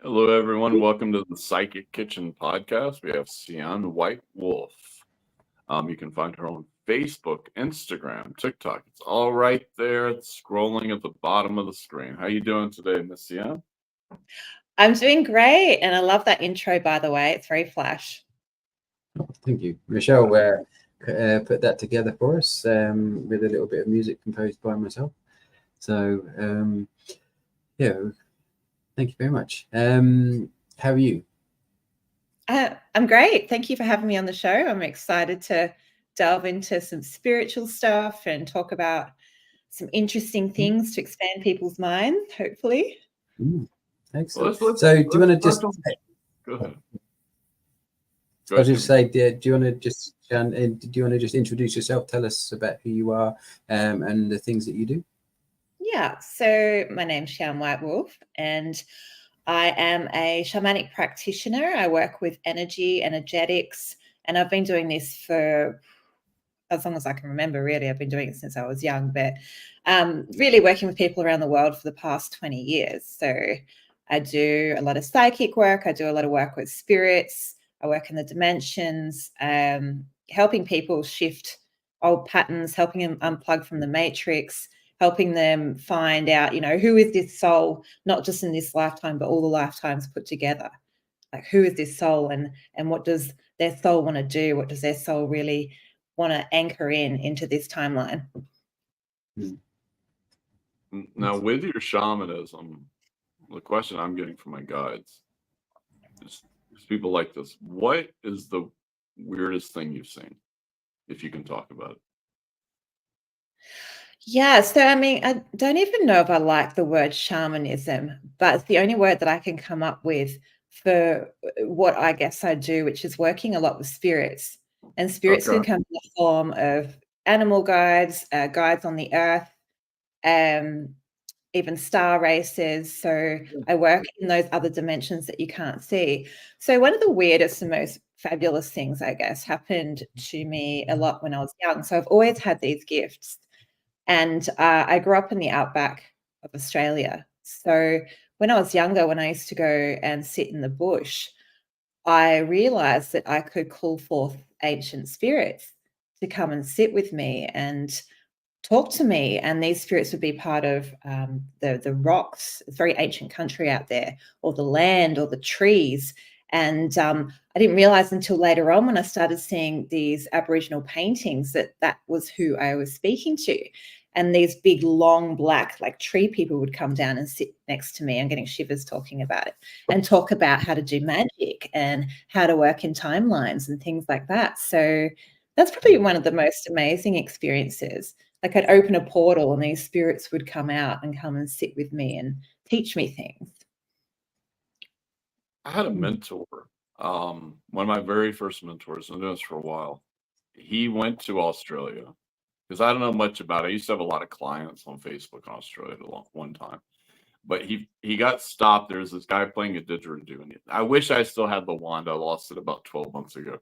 Hello, everyone. Welcome to the Psychic Kitchen podcast. We have Sian White Wolf. You can find her on Facebook, Instagram, TikTok. It's all right there. It's scrolling at the bottom of the screen. How you doing today, Miss Sian? I'm doing great, and I love that intro, by the way. It's very flash. Thank you. Michelle put that together for us with a little bit of music composed by myself. So, yeah, thank you very much. How are you? I'm great. Thank you for having me on the show. I'm excited to delve into some spiritual stuff and talk about some interesting things to expand people's minds, hopefully. Excellent. So, do you want to just... Go ahead. I was just say, do you want to just introduce yourself? Tell us about who you are and the things that you do. Yeah. So my name's Sian White Wolf, and I am a shamanic practitioner. I work with energetics, and I've been doing this for as long as I can remember, really. I've been doing it since I was young, but really working with people around the world for the past 20 years. So I do a lot of psychic work. I do a lot of work with spirits. I work in the dimensions, helping people shift old patterns, helping them unplug from the matrix, helping them find out, who is this soul, not just in this lifetime, but all the lifetimes put together. Like, who is this soul, and what does their soul want to do? What does their soul really want to anchor into this timeline? Now, with your shamanism, the question I'm getting from my guides is people like this. What is the weirdest thing you've seen, if you can talk about it? Yeah, so I don't even know if I like the word shamanism, but it's the only word that I can come up with for what I guess I do, which is working a lot with spirits. And spirits can come in the form of animal guides, guides on the earth, even star races. So I work in those other dimensions that you can't see. So one of the weirdest and most fabulous things, I guess, happened to me a lot when I was young. So I've always had these gifts. And I grew up in the outback of Australia. So when I was younger, when I used to go and sit in the bush, I realized that I could call forth ancient spirits to come and sit with me and talk to me. And these spirits would be part of the rocks. It's a very ancient country out there, or the land, or the trees. And I didn't realize until later on, when I started seeing these Aboriginal paintings, that was who I was speaking to. And these big, long, black, like tree people would come down and sit next to me. I'm getting shivers talking about it, and talk about how to do magic and how to work in timelines and things like that. So that's probably one of the most amazing experiences. Like, I'd open a portal and these spirits would come out and come and sit with me and teach me things. I had a mentor, one of my very first mentors. I've been doing this for a while. He went to Australia because I don't know much about it. I used to have a lot of clients on Facebook in Australia at one time, but he got stopped. There's this guy playing a didgeridoo, and I wish I still had the wand. I lost it about 12 months ago,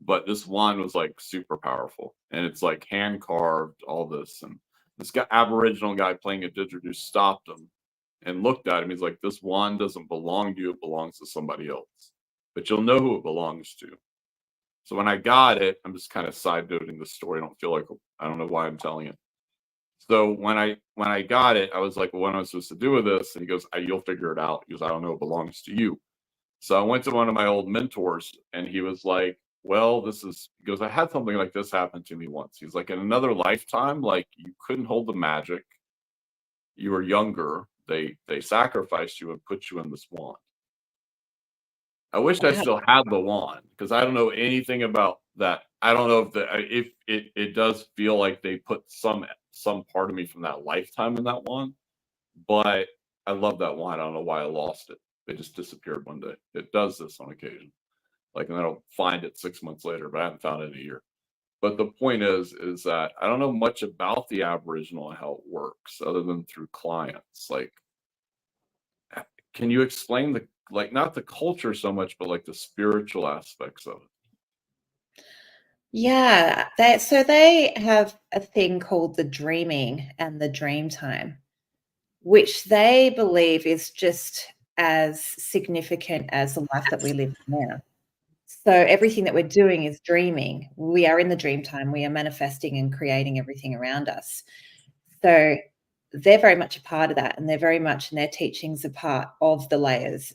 but this wand was like super powerful, and it's like hand carved, all this. And this Aboriginal guy playing a didgeridoo stopped him and looked at him. He's like, "This wand doesn't belong to you. It belongs to somebody else, but you'll know who it belongs to." So when I got it, I'm just kind of side noting the story. I don't know why I'm telling it. So when I got it, I was like, "Well, what am I supposed to do with this?" And he goes, "You'll figure it out." He goes, "I don't know. It belongs to you." So I went to one of my old mentors, and he was like, "Well, he goes, I had something like this happen to me once." He's like, "In another lifetime, like, you couldn't hold the magic. You were younger. They sacrificed you and put you in this wand." I wish I still had the wand, because I don't know anything about that. I don't know if it does feel like they put some part of me from that lifetime in that wand, but I love that wand. I don't know why I lost it. It just disappeared one day. It does this on occasion. Like, and I don't find it 6 months later, but I haven't found it in a year. But the point is that I don't know much about the Aboriginal and how it works other than through clients. Like, can you explain not the culture so much, but like the spiritual aspects of it? Yeah, they have a thing called the dreaming and the dream time, which they believe is just as significant as the life that we live now. So everything that we're doing is dreaming. We are in the dream time. We are manifesting and creating everything around us. So they're very much a part of that, and they're very much in their teachings a part of the layers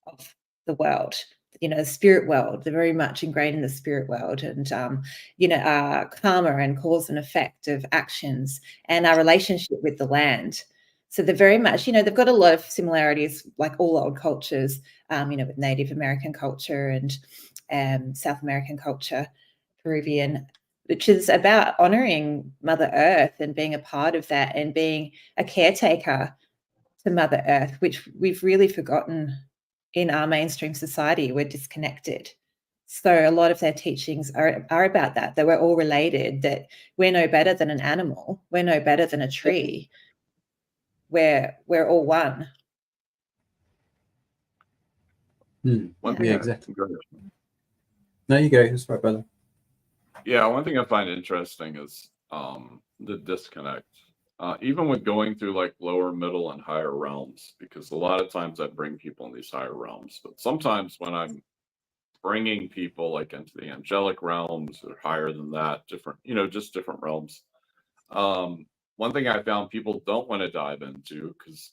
of the world, the spirit world. They're very much ingrained in the spirit world, and karma and cause and effect of actions, and our relationship with the land. So they're very much, they've got a lot of similarities, like all old cultures, with Native American culture and South American culture, Peruvian, which is about honoring Mother Earth and being a part of that and being a caretaker to Mother Earth, which we've really forgotten in our mainstream society. We're disconnected. So a lot of their teachings are about that we're all related, that we're no better than an animal, we're no better than a tree, we're all one. One thing exactly. No, you go. That's right, brother. Yeah, one thing I find interesting is the disconnect. Even with going through like lower, middle, and higher realms, because a lot of times I bring people in these higher realms, but sometimes when I'm bringing people like into the angelic realms or higher than that, different, just different realms. One thing I found people don't want to dive into, because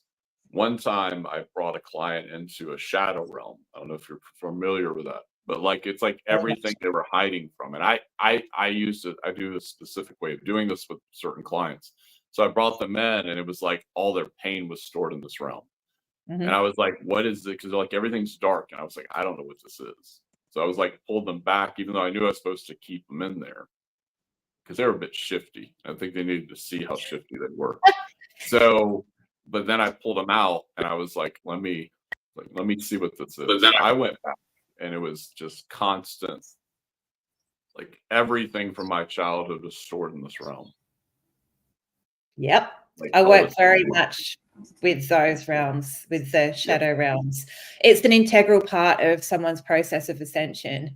one time I brought a client into a shadow realm. I don't know if you're familiar with that, but like it's like everything they were hiding from. And I do a specific way of doing this with certain clients. So I brought them in, and it was like all their pain was stored in this realm. Mm-hmm. And I was like, what is it? Because like everything's dark. And I was like, I don't know what this is. So I was like, pulled them back, even though I knew I was supposed to keep them in there, because they were a bit shifty. I think they needed to see how shifty they were. So, but then I pulled them out, and I was like, let me see what this is. I went back, and it was just constant, like everything from my childhood was stored in this realm. Yep. Like, I work very much with those realms, with the shadow realms. It's an integral part of someone's process of ascension.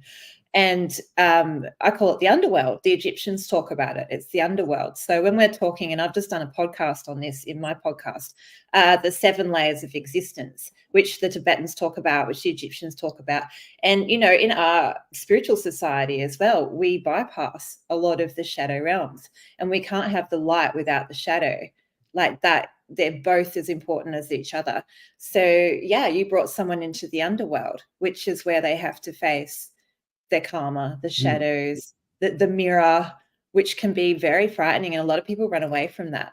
And I call it the underworld. The Egyptians talk about it. It's the underworld. So when we're talking, and I've just done a podcast on this in my podcast, the 7 layers of existence, which the Tibetans talk about, which the Egyptians talk about. And, in our spiritual society as well, we bypass a lot of the shadow realms, and we can't have the light without the shadow. Like that, they're both as important as each other. So, yeah, you brought someone into the underworld, which is where they have to face their karma, the shadows, the mirror, which can be very frightening. And a lot of people run away from that.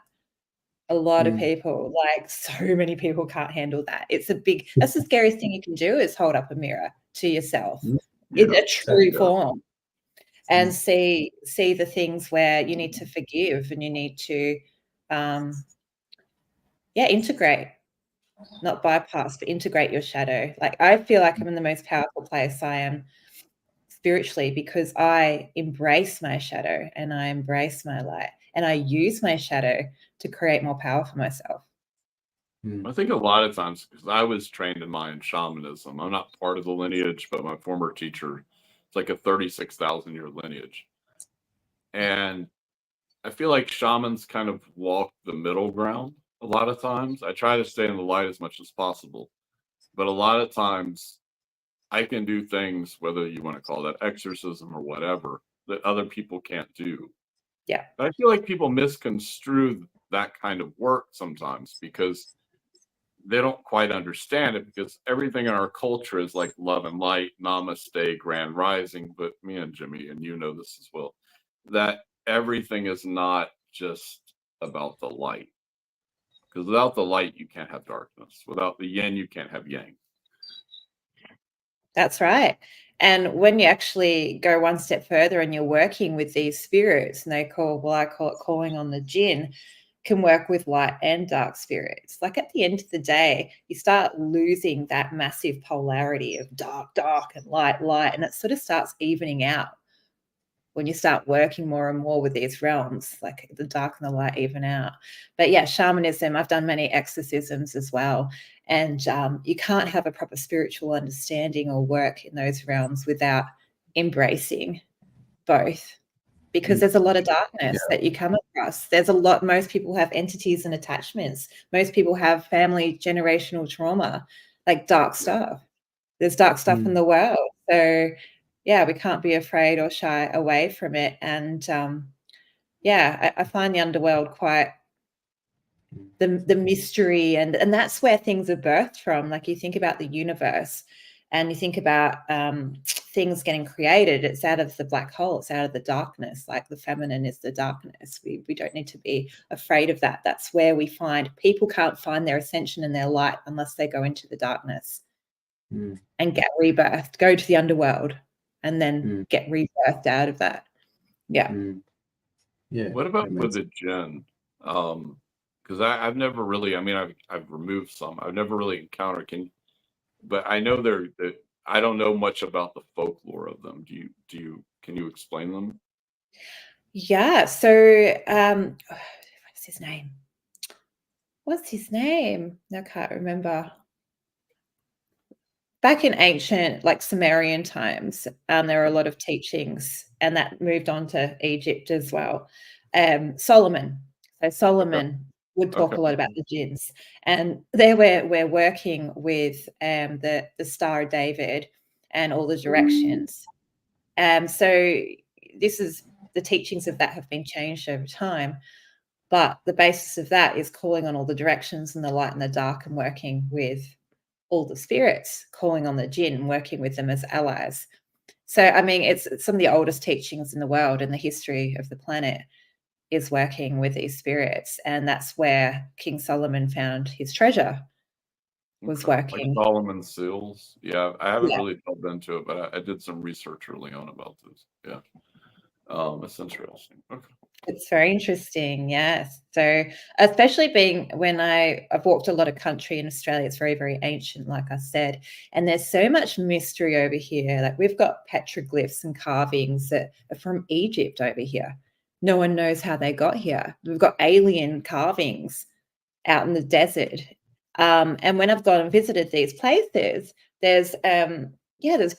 A lot of people, like so many people, can't handle that. That's the scariest thing you can do, is hold up a mirror to yourself in a true form and see the things where you need to forgive and you need to, integrate, not bypass, but integrate your shadow. Like, I feel like I'm in the most powerful place I am spiritually, because I embrace my shadow and I embrace my light, and I use my shadow to create more power for myself. I think a lot of times, because I was trained in Mayan shamanism, I'm not part of the lineage, but my former teacher, it's like a 36,000 year lineage. And I feel like shamans kind of walk the middle ground a lot of times. I try to stay in the light as much as possible, but a lot of times I can do things, whether you want to call that exorcism or whatever, that other people can't do. Yeah. But I feel like people misconstrue that kind of work sometimes, because they don't quite understand it, because everything in our culture is like love and light, namaste, grand rising. But me and Jimmy, and you know this as well, that everything is not just about the light. Because without the light, you can't have darkness. Without the yin, you can't have yang. That's right. And when you actually go one step further and you're working with these spirits, and I call it calling on the jinn, can work with light and dark spirits. Like, at the end of the day, you start losing that massive polarity of dark, and light, and it sort of starts evening out when you start working more and more with these realms, like the dark and the light even out. But yeah, shamanism, I've done many exorcisms as well. And you can't have a proper spiritual understanding or work in those realms without embracing both, because there's a lot of darkness that you come across. Most people have entities and attachments. Most people have family generational trauma. like dark stuff. There's dark stuff in the world. So yeah, we can't be afraid or shy away from it. And I find the underworld quite the mystery, and that's where things are birthed from. Like, you think about the universe and you think about things getting created. It's out of the black hole, it's out of the darkness. Like, the feminine is the darkness. We don't need to be afraid of that. That's where we find people can't find their ascension and their light unless they go into the darkness and get rebirthed, go to the underworld and then get rebirthed out of that. Yeah. Yeah. What about with the jinn? Because I've never really, I mean, I've removed some. I've never really encountered, but I know I don't know much about the folklore of them. Can you explain them? Yeah. So what's his name? I can't remember. Back in ancient, like Sumerian times, there are a lot of teachings, and that moved on to Egypt as well. Solomon. So Solomon would talk a lot about the jinns, and there we're working with the Star of David and all the directions. So this is the teachings of that have been changed over time, but the basis of that is calling on all the directions and the light and the dark, and working with all the spirits, calling on the jinn and working with them as allies. So, I mean, it's some of the oldest teachings in the world, and the history of the planet is working with these spirits. And that's where King Solomon found his treasure, was working. Like Solomon's seals. Yeah, I haven't really delved into it, but I did some research early on about this. Yeah. It's interesting. Okay. It's very interesting, yes. So, especially being when I've walked a lot of country in Australia, it's very, very ancient, like I said, and there's so much mystery over here. Like, we've got petroglyphs and carvings that are from Egypt over here. No one knows how they got here. We've got alien carvings out in the desert. And when I've gone and visited these places, there's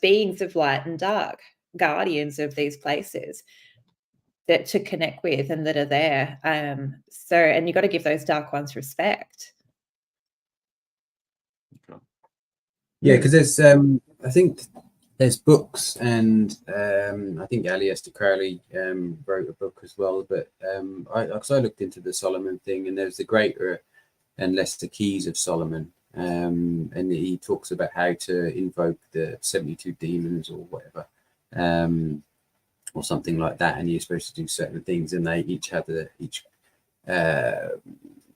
beings of light and dark, guardians of these places that to connect with and that are there. And you got to give those dark ones respect. Yeah, because there's I think there's books, and I think Aleister Crowley wrote a book as well. But I looked into the Solomon thing, and there's the Greater and Lesser Keys of Solomon, and he talks about how to invoke the 72 demons or whatever. Or something like that, and you're supposed to do certain things, and they each have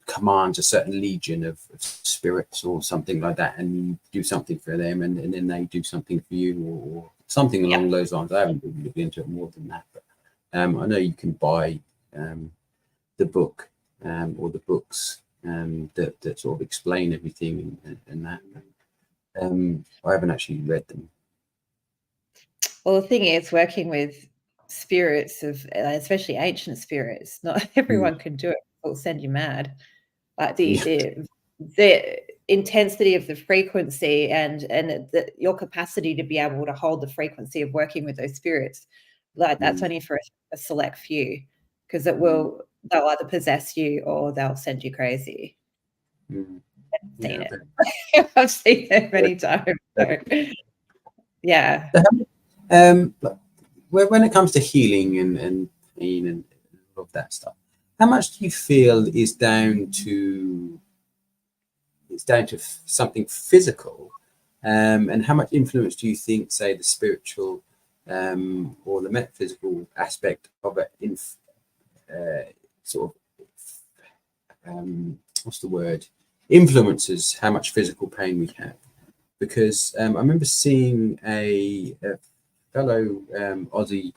commands a certain legion of spirits or something like that, and you do something for them, and then they do something for you, or something along those lines. I haven't really looked into it more than that, but I know you can buy the book or the books that sort of explain everything and that. I haven't actually read them. Well, the thing is, working with spirits of, especially ancient spirits, not everyone can do it. It'll send you mad. Like the intensity of the frequency and your capacity to be able to hold the frequency of working with those spirits, like that's only for a select few, because they'll either possess you or they'll send you crazy. I've seen it many times. So, yeah. When it comes to healing and pain and all of that stuff, how much do you feel is down to something physical, and how much influence do you think, say, the spiritual or the metaphysical aspect of it in what's the word, influences how much physical pain we have? Because I remember seeing a fellow Aussie,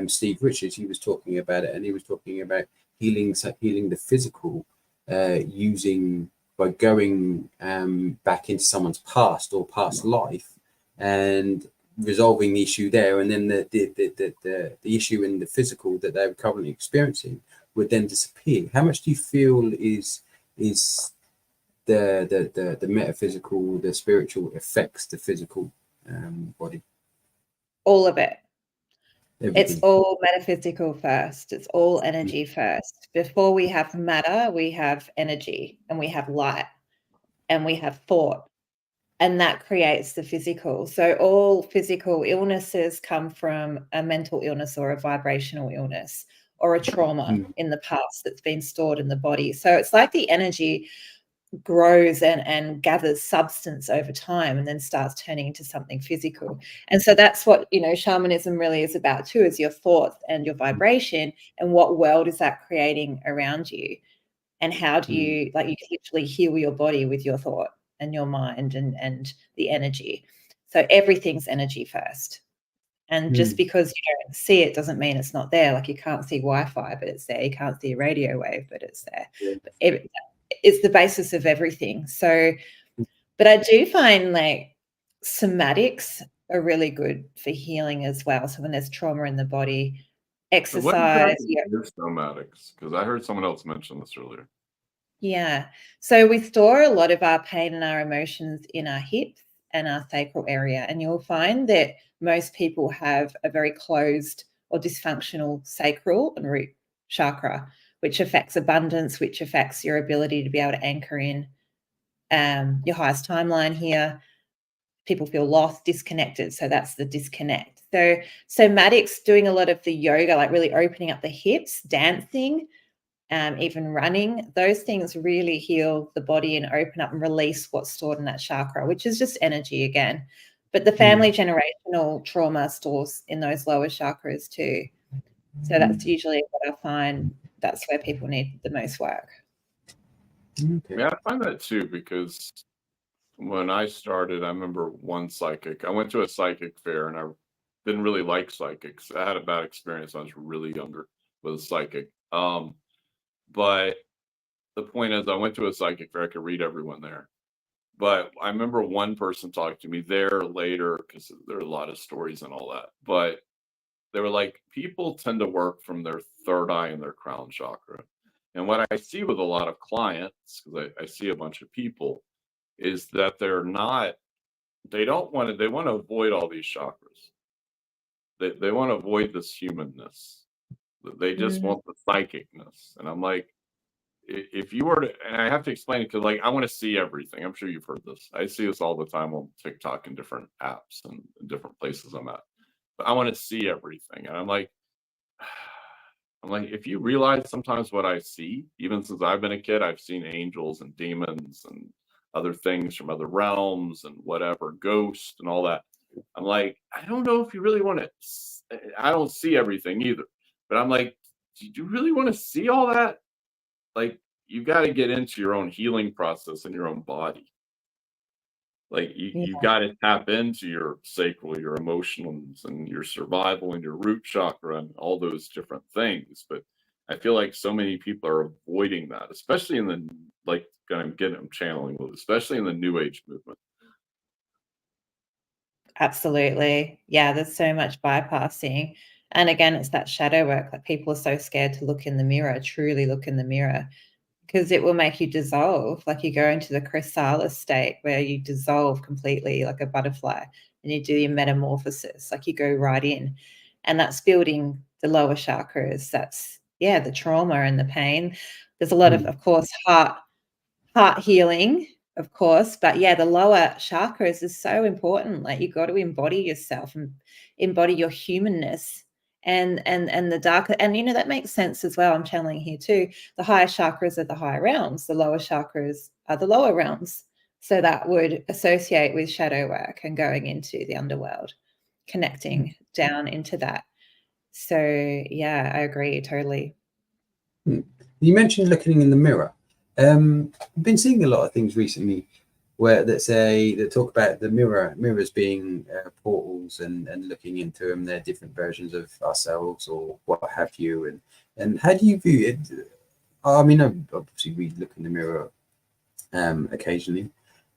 Steve Richards. He was talking about it, and he was talking about healing the physical by going back into someone's past or past life and resolving the issue there, and then the issue in the physical that they were currently experiencing would then disappear. How much do you feel is the metaphysical, the spiritual affects the physical body? All of it. Everything. It's all metaphysical first. It's all energy first. Before we have matter, we have energy, and we have light, and we have thought, and that creates the physical. So all physical illnesses come from a mental illness or a vibrational illness or a trauma in the past that's been stored in the body. So it's like the energy grows and gathers substance over time and then starts turning into something physical. And so that's what, you know, shamanism really is about too, is your thoughts and your vibration, and what world is that creating around you, and how do you, like, you can literally heal your body with your thought and your mind and the energy. So everything's energy first. And just because you don't see it doesn't mean it's not there. Like, you can't see Wi-Fi, but it's there. You can't see a radio wave, but it's there. But it's the basis of everything. So, but I do find like somatics are really good for healing as well. So when there's trauma in the body, exercise. Somatics, because I heard someone else mention this earlier. Yeah. So we store a lot of our pain and our emotions in our hips and our sacral area. And you'll find that most people have a very closed or dysfunctional sacral and root chakra, which affects abundance, which affects your ability to be able to anchor in your highest timeline here. People feel lost, disconnected. So that's the disconnect. So somatics, doing a lot of the yoga, like really opening up the hips, dancing, even running, those things really heal the body and open up and release what's stored in that chakra, which is just energy again. But the family generational trauma stores in those lower chakras too. So that's usually what I find, that's where people need the most work. Okay. Yeah, I find that too, because when I started, I remember one psychic. I went to a psychic fair and I didn't really like psychics. I had a bad experience when I was really younger with a psychic. But the point is, I went to a psychic fair. I could read everyone there. But I remember one person talking to me there later, because there are a lot of stories and all that. But they were like, people tend to work from their third eye and their crown chakra. And what I see with a lot of clients, because I see a bunch of people, is that they want to avoid all these chakras. They want to avoid this humanness. They just want the psychicness. And I'm like, if you were to, and I have to explain it because, like, I want to see everything. I'm sure you've heard this. I see this all the time on TikTok and different apps and different places I'm at. But I want to see everything. And I'm like, if you realize sometimes what I see, even since I've been a kid, I've seen angels and demons and other things from other realms and whatever, ghosts and all that. I'm like, I don't know if you really want to, I don't see everything either. But I'm like, do you really want to see all that? Like, you got to get into your own healing process in your own body. Like, you got to tap into your sacral, your emotions, and your survival, and your root chakra, and all those different things. But I feel like so many people are avoiding that, especially in the, like, I'm channeling with, especially in the New Age movement. Absolutely. Yeah, there's so much bypassing. And again, it's that shadow work. Like, people are so scared to look in the mirror, truly look in the mirror, because it will make you dissolve. Like, you go into the chrysalis state where you dissolve completely like a butterfly, and you do your metamorphosis. Like, you go right in, and that's building the lower chakras. That's, yeah, the trauma and the pain. There's a lot of course, heart healing, of course, but yeah, the lower chakras is so important. Like, you got to embody yourself and embody your humanness, and the darker, and you know, that makes sense as well. I'm channeling here too. The higher chakras are the higher realms, the lower chakras are the lower realms. So that would associate with shadow work and going into the underworld, connecting down into that. So yeah, I agree totally. You mentioned looking in the mirror. I've been seeing a lot of things recently that talk about the mirrors being portals and looking into them. They're different versions of ourselves or what have you. And how do you view it? I mean, obviously we look in the mirror occasionally,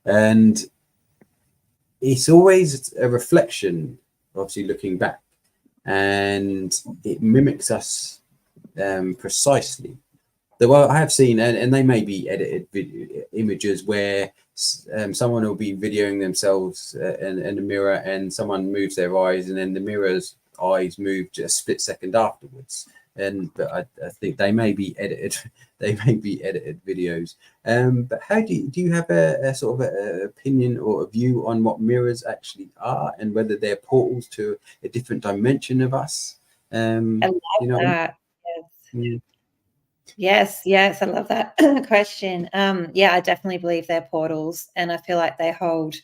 and it's always a reflection, obviously looking back, and it mimics us precisely. Well, I have seen, and they may be edited images where someone will be videoing themselves in the mirror, and someone moves their eyes, and then the mirror's eyes move just a split second afterwards. but I think they may be edited. They may be edited videos. But how do you have a sort of a opinion or a view on what mirrors actually are and whether they're portals to a different dimension of us? I love you know, that. yeah. Yes, I love that question. Yeah, I definitely believe they're portals, and I feel like they hold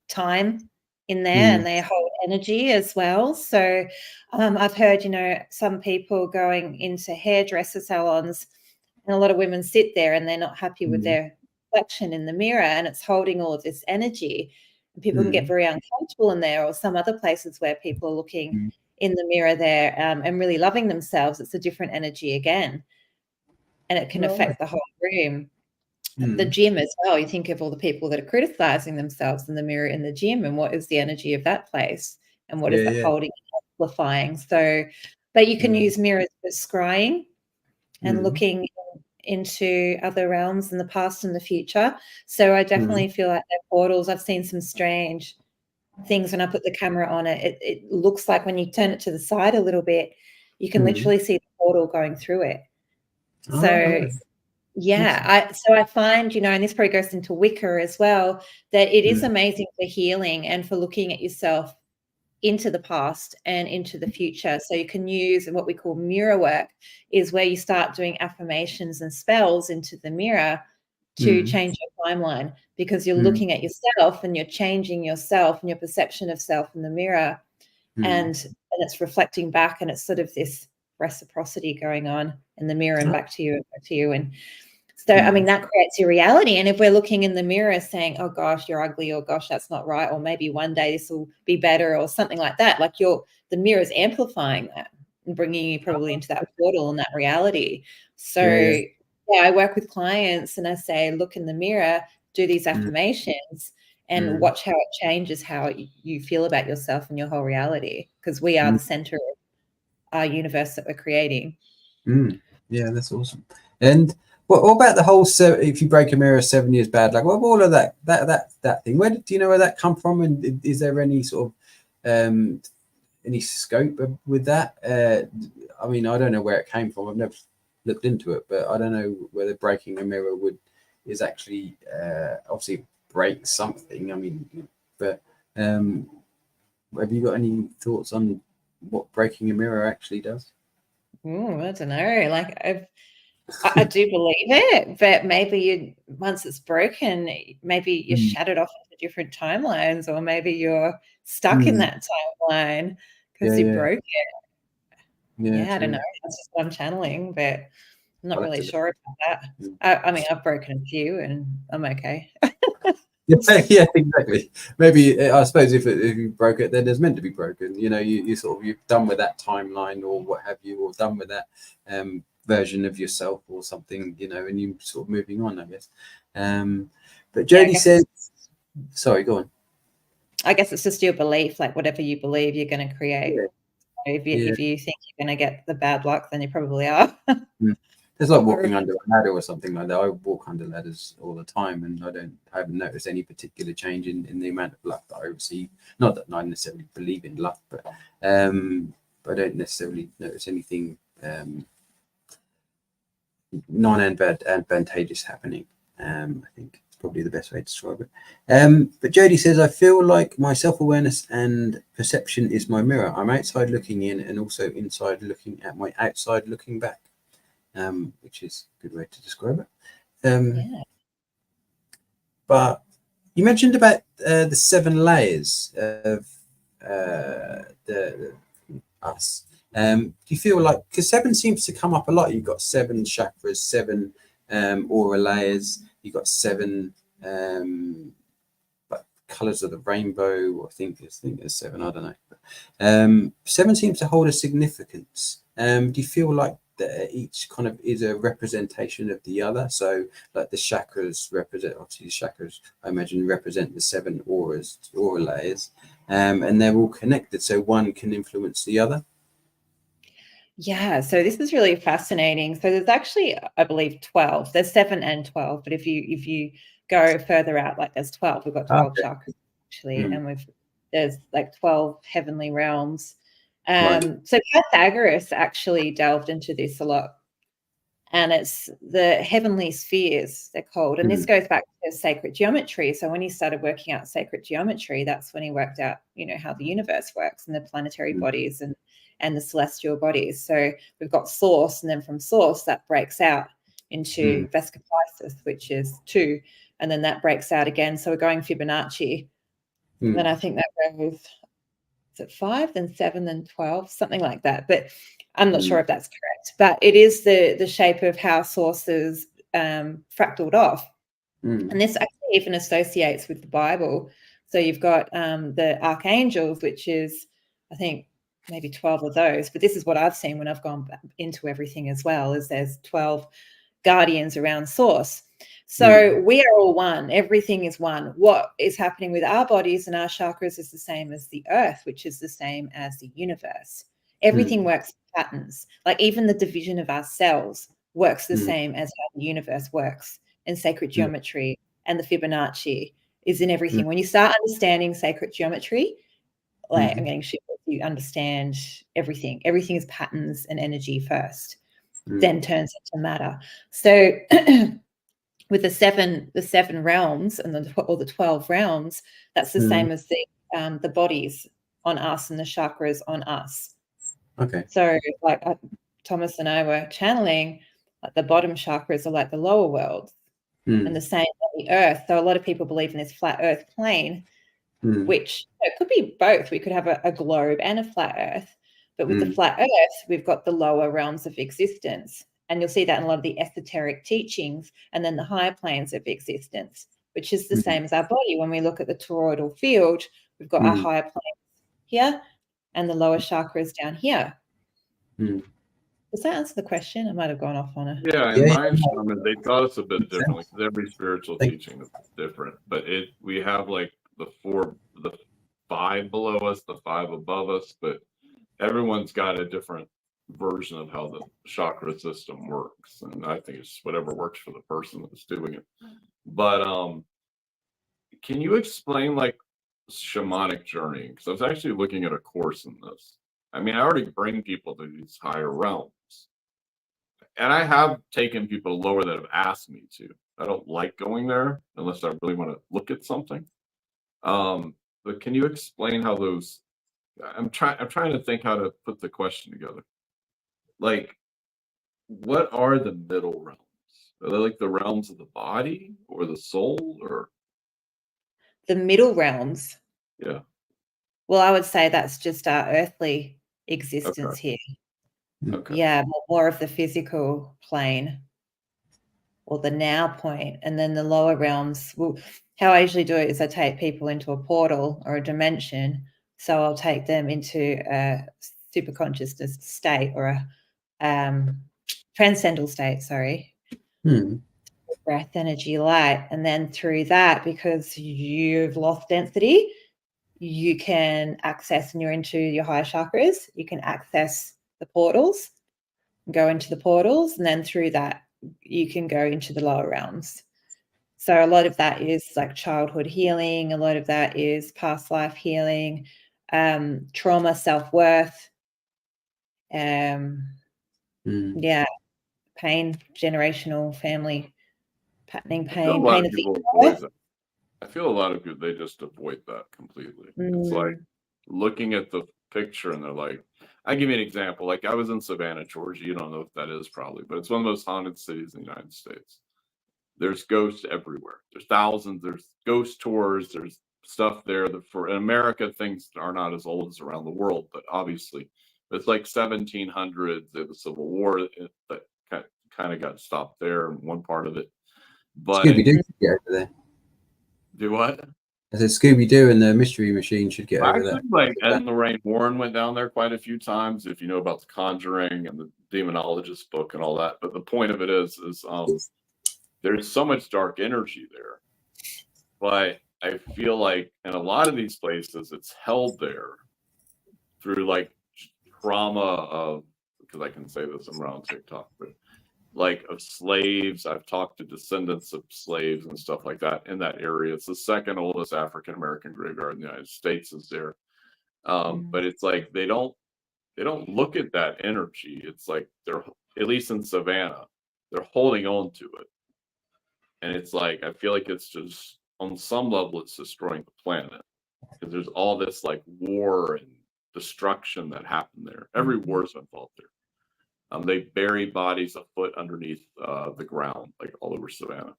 time in there and they hold energy as well. So I've heard, some people going into hairdresser salons, and a lot of women sit there and they're not happy with their reflection in the mirror, and it's holding all of this energy. And people can get very uncomfortable in there, or some other places where people are looking in the mirror there and really loving themselves. It's a different energy again, and it can affect the whole room. The gym as well. You think of all the people that are criticizing themselves in the mirror in the gym, and what is the energy of that place, and what is that holding and amplifying. So, but you can use mirrors for scrying and looking into other realms in the past and the future. So I definitely feel like they're portals. I've seen some strange things when I put the camera on it. It looks like when you turn it to the side a little bit, you can literally see the portal going through it. So yeah, I find, and this probably goes into Wicca as well, that it is amazing for healing and for looking at yourself into the past and into the future. So you can use what we call mirror work, is where you start doing affirmations and spells into the mirror to change your timeline, because you're looking at yourself and you're changing yourself and your perception of self in the mirror, and it's reflecting back, and it's sort of this reciprocity going on in the mirror and back to you and back to you. And so, I mean, that creates your reality. And if we're looking in the mirror saying, oh, gosh, you're ugly, or gosh, that's not right, or maybe one day this will be better, or something like that, like the mirror is amplifying that and bringing you probably into that portal and that reality. So, yeah, I work with clients and I say, look in the mirror, do these affirmations, and watch how it changes how you feel about yourself and your whole reality, because we are the center of our universe that we're creating. Yeah, that's awesome. And what about the whole if you break a mirror, 7 years bad? Like, what all of that thing? Where do you know where that come from? And is there any sort of any scope with that? I mean, I don't know where it came from. I've never looked into it, but I don't know whether breaking a mirror is actually obviously break something. I mean, but have you got any thoughts on what breaking a mirror actually does? I don't know. Like I do believe it, but maybe once it's broken, maybe you're shattered off into different timelines, or maybe you're stuck in that timeline because you broke it. Yeah, I don't know. That's just what I'm channeling, but I'm not really sure about that. I mean, I've broken a few and I'm okay. Yeah, exactly. Maybe I suppose if you broke it, then it's meant to be broken. You're done with that timeline or what have you, or done with that version of yourself or something, and you sort of moving on, I guess. But Jody says, sorry, go on. I guess it's just your belief. Like whatever you believe, you're going to create. Yeah. If you think you're going to get the bad luck, then you probably are. It's like walking under a ladder or something like that. I walk under ladders all the time, and I haven't noticed any particular change in the amount of luck that I receive. Not that I necessarily believe in luck, but I don't necessarily notice anything non-advantageous happening. I think it's probably the best way to describe it. But Jody says, I feel like my self-awareness and perception is my mirror. I'm outside looking in and also inside looking at my outside looking back. Which is a good way to describe it. But you mentioned about the 7 layers of the us. Do you feel like, because 7 seems to come up a lot, you've got 7 chakras, 7 aura layers, you've got 7 like colors of the rainbow, I think there's 7, I don't know. But, 7 seems to hold a significance. Do you feel like that each kind of is a representation of the other? So like the chakras represent, obviously the chakras I imagine represent the 7 aura layers, and they're all connected, so one can influence the other. Yeah, so this is really fascinating. So there's actually, I believe, 12. There's 7 and 12, but if you go further out, like there's 12. We've got 12 chakras actually, and there's like 12 heavenly realms. Right. So Pythagoras actually delved into this a lot. And it's the heavenly spheres, they're called. And this goes back to sacred geometry. So when he started working out sacred geometry, that's when he worked out, how the universe works and the planetary bodies and the celestial bodies. So we've got source, and then from source that breaks out into Vesicopisis, which is 2, and then that breaks out again. So we're going Fibonacci. Then I think that goes, is it 5, then 7, then 12, something like that. But I'm not sure if that's correct. But it is the shape of how sources fractaled off. And this actually even associates with the Bible. So you've got the archangels, which is, I think, maybe 12 of those. But this is what I've seen when I've gone into everything as well, is there's 12 guardians around source. So we are all one. Everything is one. What is happening with our bodies and our chakras is the same as the earth, which is the same as the universe. Everything works in patterns. Like even the division of our cells works the same as how the universe works in sacred geometry, and the Fibonacci is in everything. When you start understanding sacred geometry, like I'm getting shit, you understand everything. Everything is patterns and energy first, then turns into matter. So with the seven realms and the 12 realms, that's the same as the bodies on us and the chakras on us. Okay. So like Thomas and I were channeling, like the bottom chakras are like the lower world, and the same on the earth. So a lot of people believe in this flat earth plane, which it could be both. We could have a globe and a flat earth, but with the flat earth, we've got the lower realms of existence. And you'll see that in a lot of the esoteric teachings, and then the higher planes of existence, which is the same as our body. When we look at the toroidal field, we've got our higher planes here and the lower chakras down here. Does that answer the question? I might have gone off on it. Yeah, in my understanding, they taught us a bit differently because every spiritual teaching is different. But we have like the 5 below us, the 5 above us, but everyone's got a different version of how the chakra system works. And I think it's whatever works for the person that's doing it. But can you explain like shamanic journey? Because I was actually looking at a course in this. I mean, I already bring people to these higher realms. And I have taken people lower that have asked me to. I don't like going there unless I really want to look at something. But can you explain how those? I'm trying to think how to put the question together. Like, what are the middle realms? Are they like the realms of the body or the soul, or the middle realms? Yeah. Well, I would say that's just our earthly existence here. Okay. Yeah, more of the physical plane or the now point. And then the lower realms, well, how I usually do it is I take people into a portal or a dimension. So I'll take them into a super consciousness state or a transcendental state, sorry. Breath, energy, light. And then through that, because you've lost density, you can access, and you're into your higher chakras, you can access the portals, go into the portals, and then through that, you can go into the lower realms. So a lot of that is like childhood healing. A lot of that is past life healing, trauma, self-worth, yeah, pain, generational family patterning, pain of the I feel a lot of people, they just avoid that completely. It's like looking at the picture and they're like, I give you an example. Like I was in Savannah, Georgia. You don't know what that is probably, but it's one of the most haunted cities in the United States. There's ghosts everywhere. There's thousands. There's ghost tours. There's stuff there that for in America, things are not as old as around the world, but obviously it's like 1700s, the Civil War that kind of got stopped there in one part of it. But Scooby-Doo should get over there. Do what? I said Scooby-Doo and the Mystery Machine should get over there. Like Ed and Lorraine Warren went down there quite a few times, if you know about The Conjuring and the Demonologist book and all that. But the point of it is there's so much dark energy there. But I feel like in a lot of these places, it's held there through like trauma of, because I can say this, I'm around TikTok, but like of slaves. I've talked to descendants of slaves and stuff like that in that area. It's the second oldest African American graveyard in the United States is there. But it's like they don't they don't look at that energy. It's like they're, at least in Savannah, they're holding on to it. And it's like, I feel like it's just, on some level, it's destroying the planet. Because there's all this like war and destruction that happened there. Every war's been fought there. They bury bodies a foot underneath the ground, like all over Savannah.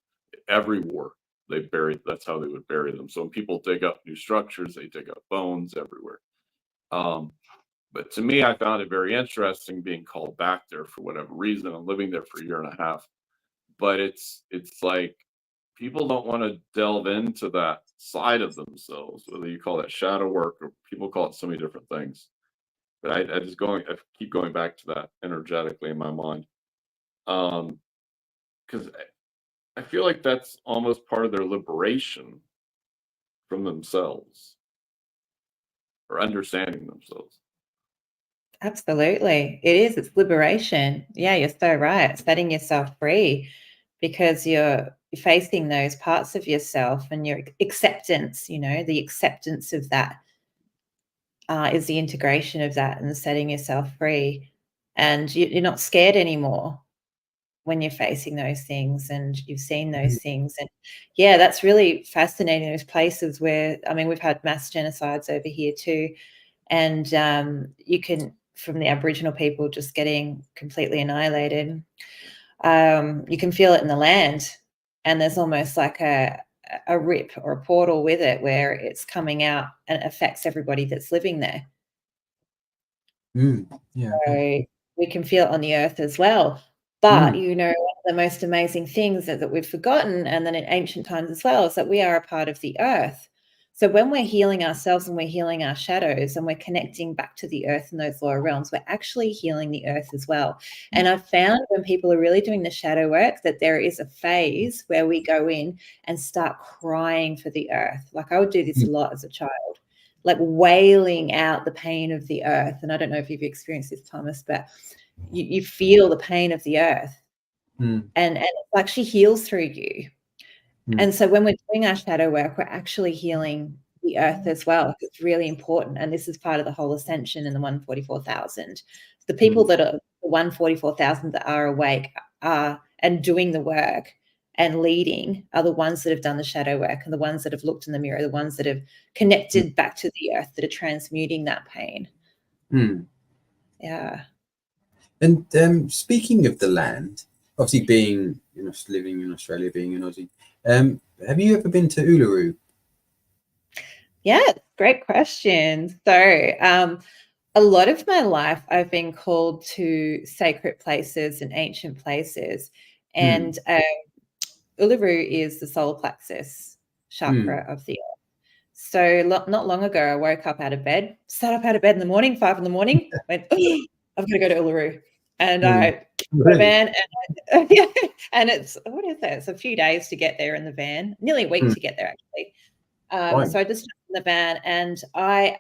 Every war, they buried, that's how they would bury them. So when people dig up new structures, they dig up bones everywhere. But to me, I found it very interesting being called back there for whatever reason. I'm living there for a year and a half. But it's like people don't want to delve into that side of themselves, whether you call that shadow work or people call it so many different things. But I keep going back to that energetically in my mind. Because I feel like that's almost part of their liberation from themselves or understanding themselves. Absolutely. It is. It's liberation. Yeah, you're so right. Setting yourself free because you're facing those parts of yourself and your acceptance, the acceptance of that is the integration of that and setting yourself free. And you're not scared anymore when you're facing those things and you've seen those things. And yeah, that's really fascinating. Those places where, I mean, we've had mass genocides over here too. And you can, from the Aboriginal people just getting completely annihilated, you can feel it in the land. And there's almost like a rip or a portal with it where it's coming out and affects everybody that's living there. Yeah. So we can feel it on the earth as well. But, one of the most amazing things that we've forgotten, and then in ancient times as well, is that we are a part of the earth. So when we're healing ourselves and we're healing our shadows and we're connecting back to the earth and those lower realms, we're actually healing the earth as well. And I've found when people are really doing the shadow work that there is a phase where we go in and start crying for the earth. Like I would do this a lot as a child, like wailing out the pain of the earth. And I don't know if you've experienced this, Thomas, but you feel the pain of the earth and it actually heals through you. And so when we're doing our shadow work, we're actually healing the earth as well. It's really important. And this is part of the whole ascension in the 144,000. The people that are the 144,000 that are awake and doing the work and leading are the ones that have done the shadow work and the ones that have looked in the mirror, the ones that have connected back to the earth, that are transmuting that pain. Yeah. And speaking of the land, obviously being, living in Australia, being an Aussie, have you ever been to Uluru? Yeah, great question. So a lot of my life I've been called to sacred places and ancient places. And Uluru is the solar plexus chakra of the earth. So not long ago, I woke up out of bed, sat up out of bed in the morning, 5 a.m, went, I've got to go to Uluru. And I got a van and it's, what is that? It's a few days to get there in the van, nearly a week to get there actually. So I just jumped in the van and I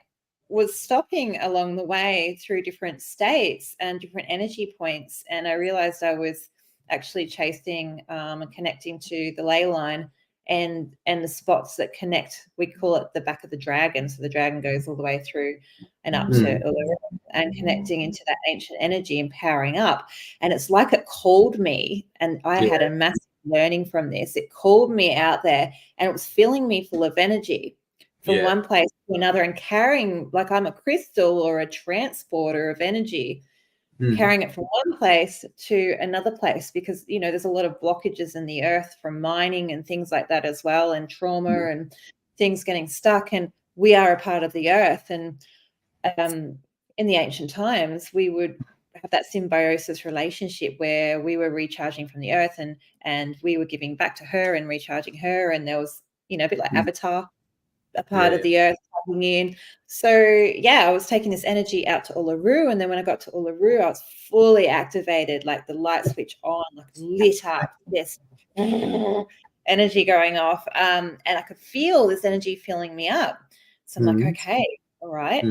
was stopping along the way through different states and different energy points. And I realized I was actually chasing and connecting to the ley line and the spots that connect. We call it the back of the dragon. So the dragon goes all the way through and up to Uluru and connecting into that ancient energy and powering up. And it's like it called me, and I had a massive learning from this. It called me out there and it was filling me full of energy from one place to another and carrying, like I'm a crystal or a transporter of energy, carrying it from one place to another place, because there's a lot of blockages in the earth from mining and things like that as well, and trauma and things getting stuck, and we are a part of the earth. And in the ancient times we would have that symbiosis relationship where we were recharging from the earth and we were giving back to her and recharging her, and there was a bit like Avatar, a part of the earth coming in. So I was taking this energy out to Uluru, and then when I got to Uluru, I was fully activated, like the light switch on, like lit up, this energy going off, and I could feel this energy filling me up. So I'm like, okay, all right.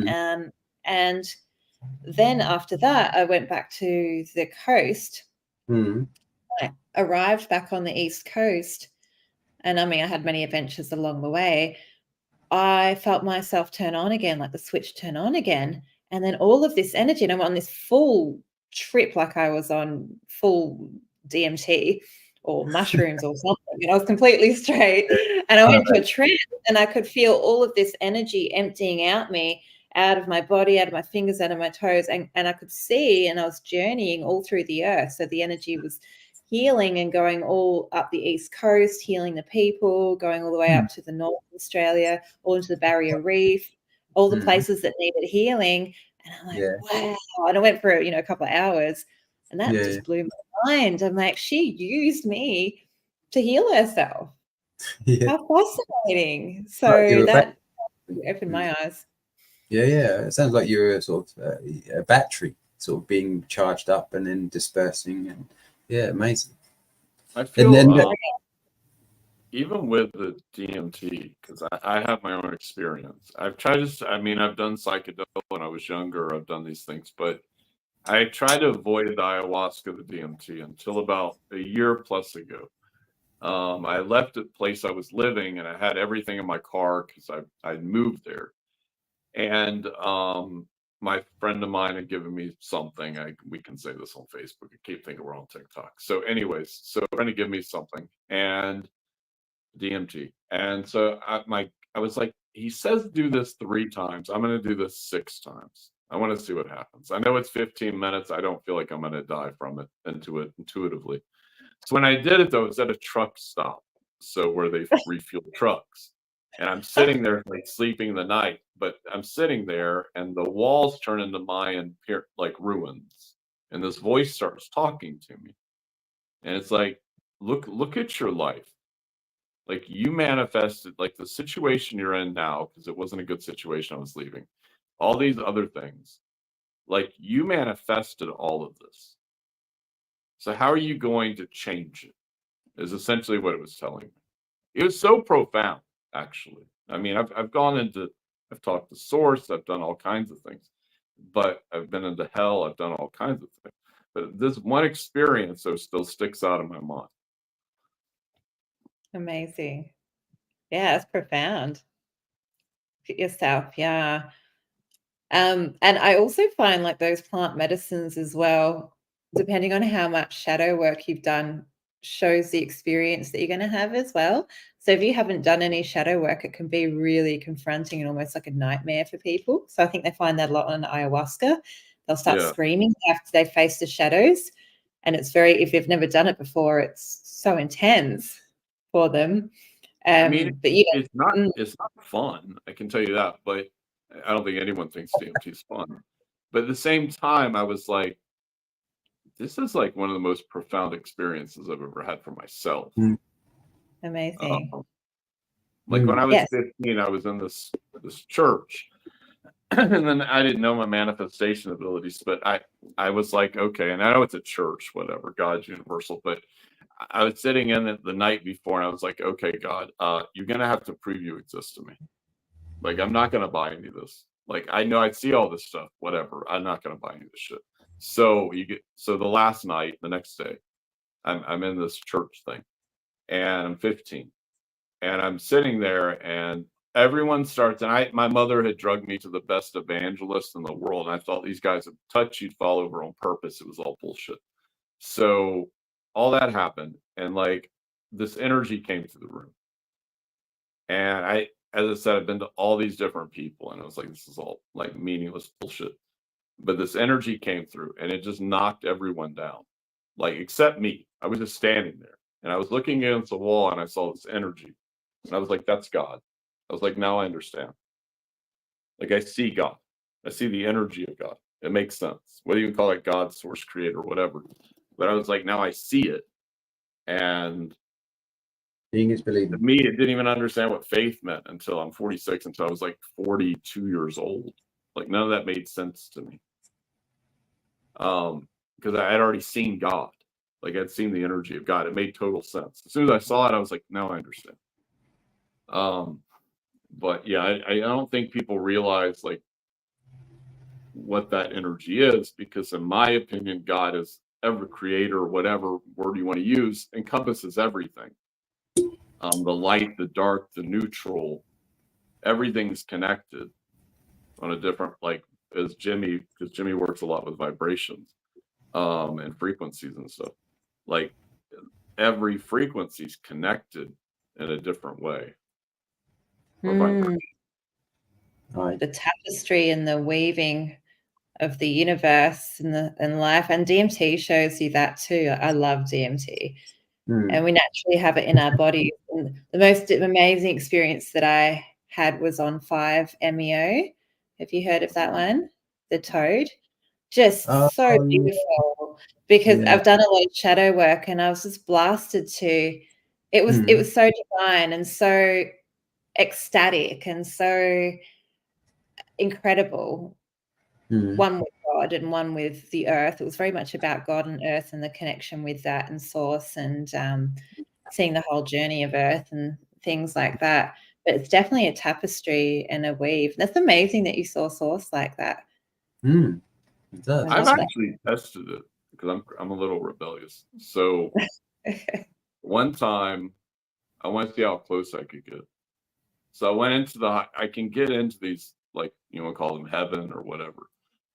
And then after that, I went back to the coast. I arrived back on the East Coast, and I mean, I had many adventures along the way. I felt myself turn on again, like the switch turn on again. And then all of this energy, and I'm on this full trip, like I was on full DMT or mushrooms or something, and I was completely straight. And I went into a trance, and I could feel all of this energy emptying out me, out of my body, out of my fingers, out of my toes, and I could see, and I was journeying all through the earth. So the energy was healing and going all up the East Coast, healing the people, going all the way up to the North Australia, all into the Barrier Reef, all the places that needed healing. And I'm like, wow. And I went for, a couple of hours, and that just blew my mind. I'm like, she used me to heal herself. How fascinating. So that opened my eyes. It sounds like you're sort of a battery sort of being charged up and then dispersing, and amazing. I feel even with the DMT, because I have my own experience. I've tried to, I've done psychedelic when I was younger. I've done these things, but I tried to avoid the ayahuasca, the DMT, until about a year plus ago. I left the place I was living, and I had everything in my car because I'd moved there. And my friend of mine had given me something. We can say this on Facebook. I keep thinking we're on TikTok. So anyways, a friend had given me something, and DMT. And so I was like, he says do this 3 times. I'm going to do this 6 times. I want to see what happens. I know it's 15 minutes. I don't feel like I'm going to die from it intuitively. So when I did it, though, it was at a truck stop. So where they refuel trucks. And I'm sitting there like sleeping the night, but I'm sitting there and the walls turn into Mayan like ruins. And this voice starts talking to me. And it's like, look at your life. Like you manifested like the situation you're in now, because it wasn't a good situation I was leaving. All these other things, like you manifested all of this. So how are you going to change it? Is essentially what it was telling me. It was so profound, actually. I've talked to Source, I've done all kinds of things, but I've been into hell, I've done all kinds of things. But this one experience though still sticks out of my mind. Amazing. Yeah, it's profound. Look at yourself, yeah. And I also find like those plant medicines as well, depending on how much shadow work you've done, shows the experience that you're going to have as well. So if you haven't done any shadow work, it can be really confronting and almost like a nightmare for people. So I think they find that a lot on ayahuasca. They'll start screaming after they face the shadows. And it's if they've never done it before, it's so intense for them. But it's not fun. I can tell you that, but I don't think anyone thinks DMT is fun. But at the same time, I was like, this is like one of the most profound experiences I've ever had for myself. Amazing. Like when I was 15, I was in this church, and then I didn't know my manifestation abilities, but I was like, okay, and I know it's a church, whatever, God's universal, but I was sitting in it the night before, and I was like, okay, God, you're gonna have to prove you exist to me. Like, I'm not gonna buy any of this. Like, I know I'd see all this stuff, whatever. I'm not gonna buy any of this shit. So the last night, the next day, I'm in this church thing, and I'm 15, and I'm sitting there, and everyone starts, and my mother had drugged me to the best evangelist in the world, and I thought these guys would touch you'd fall over on purpose. It was all bullshit. So all that happened, and like this energy came to the room, and as I said, I've been to all these different people, and I was like, this is all like meaningless bullshit. But this energy came through, and it just knocked everyone down, like except me. I was just standing there, and I was looking against the wall, and I saw this energy, and I was like, that's God. I was like, now I understand. Like I see God. I see the energy of God. It makes sense. Whether you call it God, source, creator, whatever. But I was like, now I see it. And seeing is believing. To me, it didn't even understand what faith meant until I'm 46, until I was like 42 years old. Like none of that made sense to me. Because I had already seen God. Like I'd seen the energy of God. It made total sense. As soon as I saw it, I was like, now I understand. But yeah, I don't think people realize like what that energy is, because in my opinion, God is ever creator, whatever word you want to use, encompasses everything. The light, the dark, the neutral, everything's connected on a different, like as Jimmy, because Jimmy works a lot with vibrations and frequencies and stuff. Like every frequency is connected in a different way. Or vibration. Right. The tapestry and the weaving of the universe and life, and DMT shows you that too. I love DMT. And we naturally have it in our bodies. And the most amazing experience that I had was on 5-MeO. Have you heard of that one? The toad. Just so beautiful, because I've done a lot of shadow work, and I was just blasted to it was so divine and so ecstatic and so incredible. One with God and one with the earth. It was very much about God and earth and the connection with that and source, and seeing the whole journey of earth and things like that. But it's definitely a tapestry and a weave. That's amazing that you saw source like that. It does. I've actually tested it because I'm a little rebellious. So one time I wanted to see how close I could get. So I went into I can get into these, like, you want to call them heaven or whatever,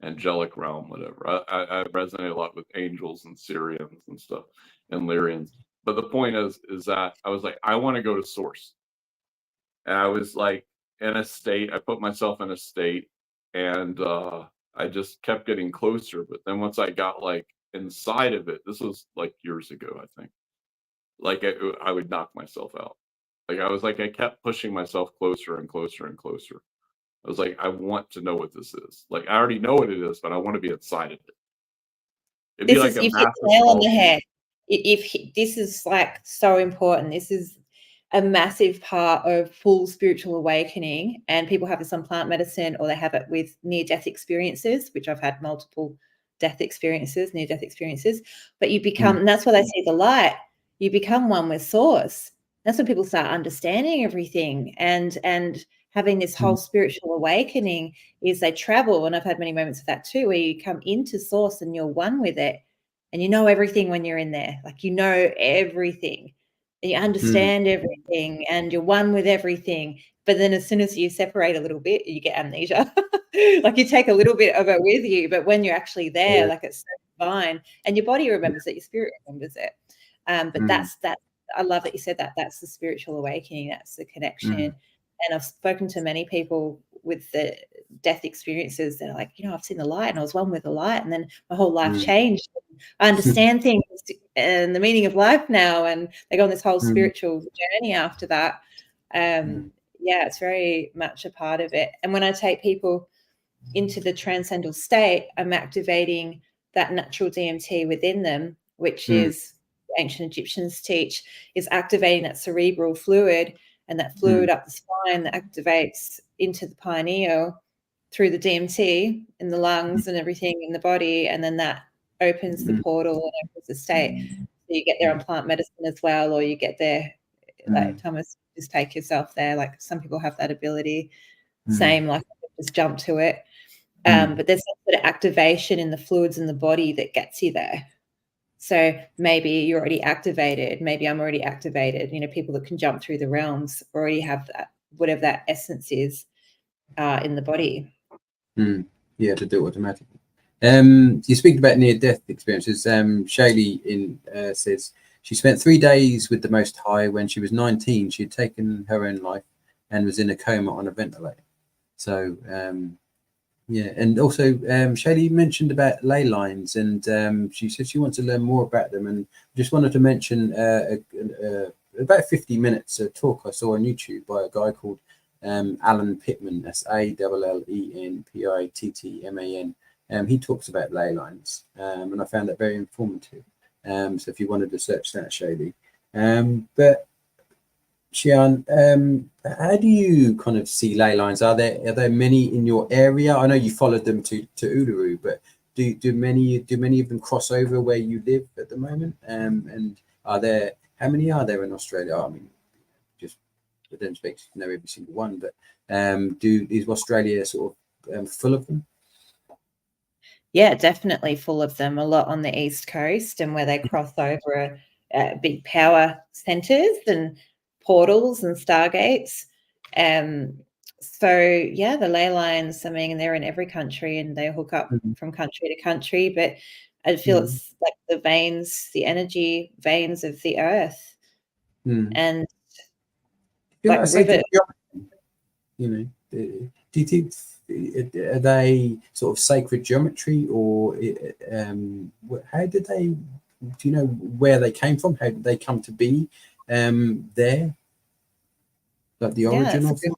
angelic realm, whatever. I resonate a lot with angels and Syrians and stuff and Lyrians. But the point is that I was like, I want to go to source. And I was like in a state, I put myself in a state, and I just kept getting closer. But then once I got like inside of it, this was like years ago, I think, like I would knock myself out. Like I kept pushing myself closer and closer and closer. I was like, I want to know what this is. Like, I already know what it is, but I want to be inside of it. It'd be like a you've hit massive the nail on the ball. head. This is like so important. This is a massive part of full spiritual awakening, and people have this on plant medicine, or they have it with near-death experiences, which I've had multiple near-death experiences. But you become, and that's why they see the light. You become one with source. That's when people start understanding everything and having this whole spiritual awakening. Is they travel, and I've had many moments of that too, where you come into source and you're one with it, and you know everything when you're in there. Like, you know everything, and you understand everything, and you're one with everything. But then as soon as you separate a little bit, you get amnesia. Like, you take a little bit of it with you, but when you're actually there, like, it's so divine, and your body remembers it, your spirit remembers it. But that's I love that you said that. That's the spiritual awakening. That's the connection. And I've spoken to many people with the death experiences that are like, I've seen the light, and I was one with the light, and then my whole life changed. I understand things and the meaning of life now, and they go on this whole spiritual journey after that. Yeah, it's very much a part of it. And when I take people into the transcendental state, I'm activating that natural DMT within them, which is ancient Egyptians teach, is activating that cerebral fluid, and that fluid up the spine that activates into the pineal through the DMT in the lungs and everything in the body, and then that opens the portal and opens the state. So you get there on plant medicine as well, or you get there, like Thomas, just take yourself there. Like, some people have that ability. Same, like, just jump to it. But there's some sort of activation in the fluids in the body that gets you there. So maybe you're already activated. Maybe I'm already activated. People that can jump through the realms already have that, whatever that essence is in the body. Yeah, to do it automatically. You speak about near-death experiences. Shaylee says she spent 3 days with the Most High. When she was 19, she had taken her own life and was in a coma on a ventilator. So, yeah. And also, Shaylee mentioned about ley lines, and she said she wants to learn more about them. And just wanted to mention about 50 minutes a talk I saw on YouTube by a guy called Alan Pittman. That's ALLENPITTMAN. He talks about ley lines, and I found that very informative. So if you wanted to search that, Shaylee. But Xian, how do you kind of see ley lines? Are there many in your area? I know you followed them to Uluru, but do many of them cross over where you live at the moment? And how many are there in Australia? I mean, just I don't expect to know every single one, but is Australia sort of full of them? Yeah, definitely full of them. A lot on the East Coast, and where they cross over big power centres and portals and stargates. So yeah, the ley lines, I mean, they're in every country and they hook up Mhm. from country to country, but I feel it's like the veins, the energy veins of the earth, and feel like like sacred river. geometry, you know, do you think, are they sort of sacred geometry, or how did they, do you know where they came from? How did they come to be there? Like the Yeah, origin that's a of them?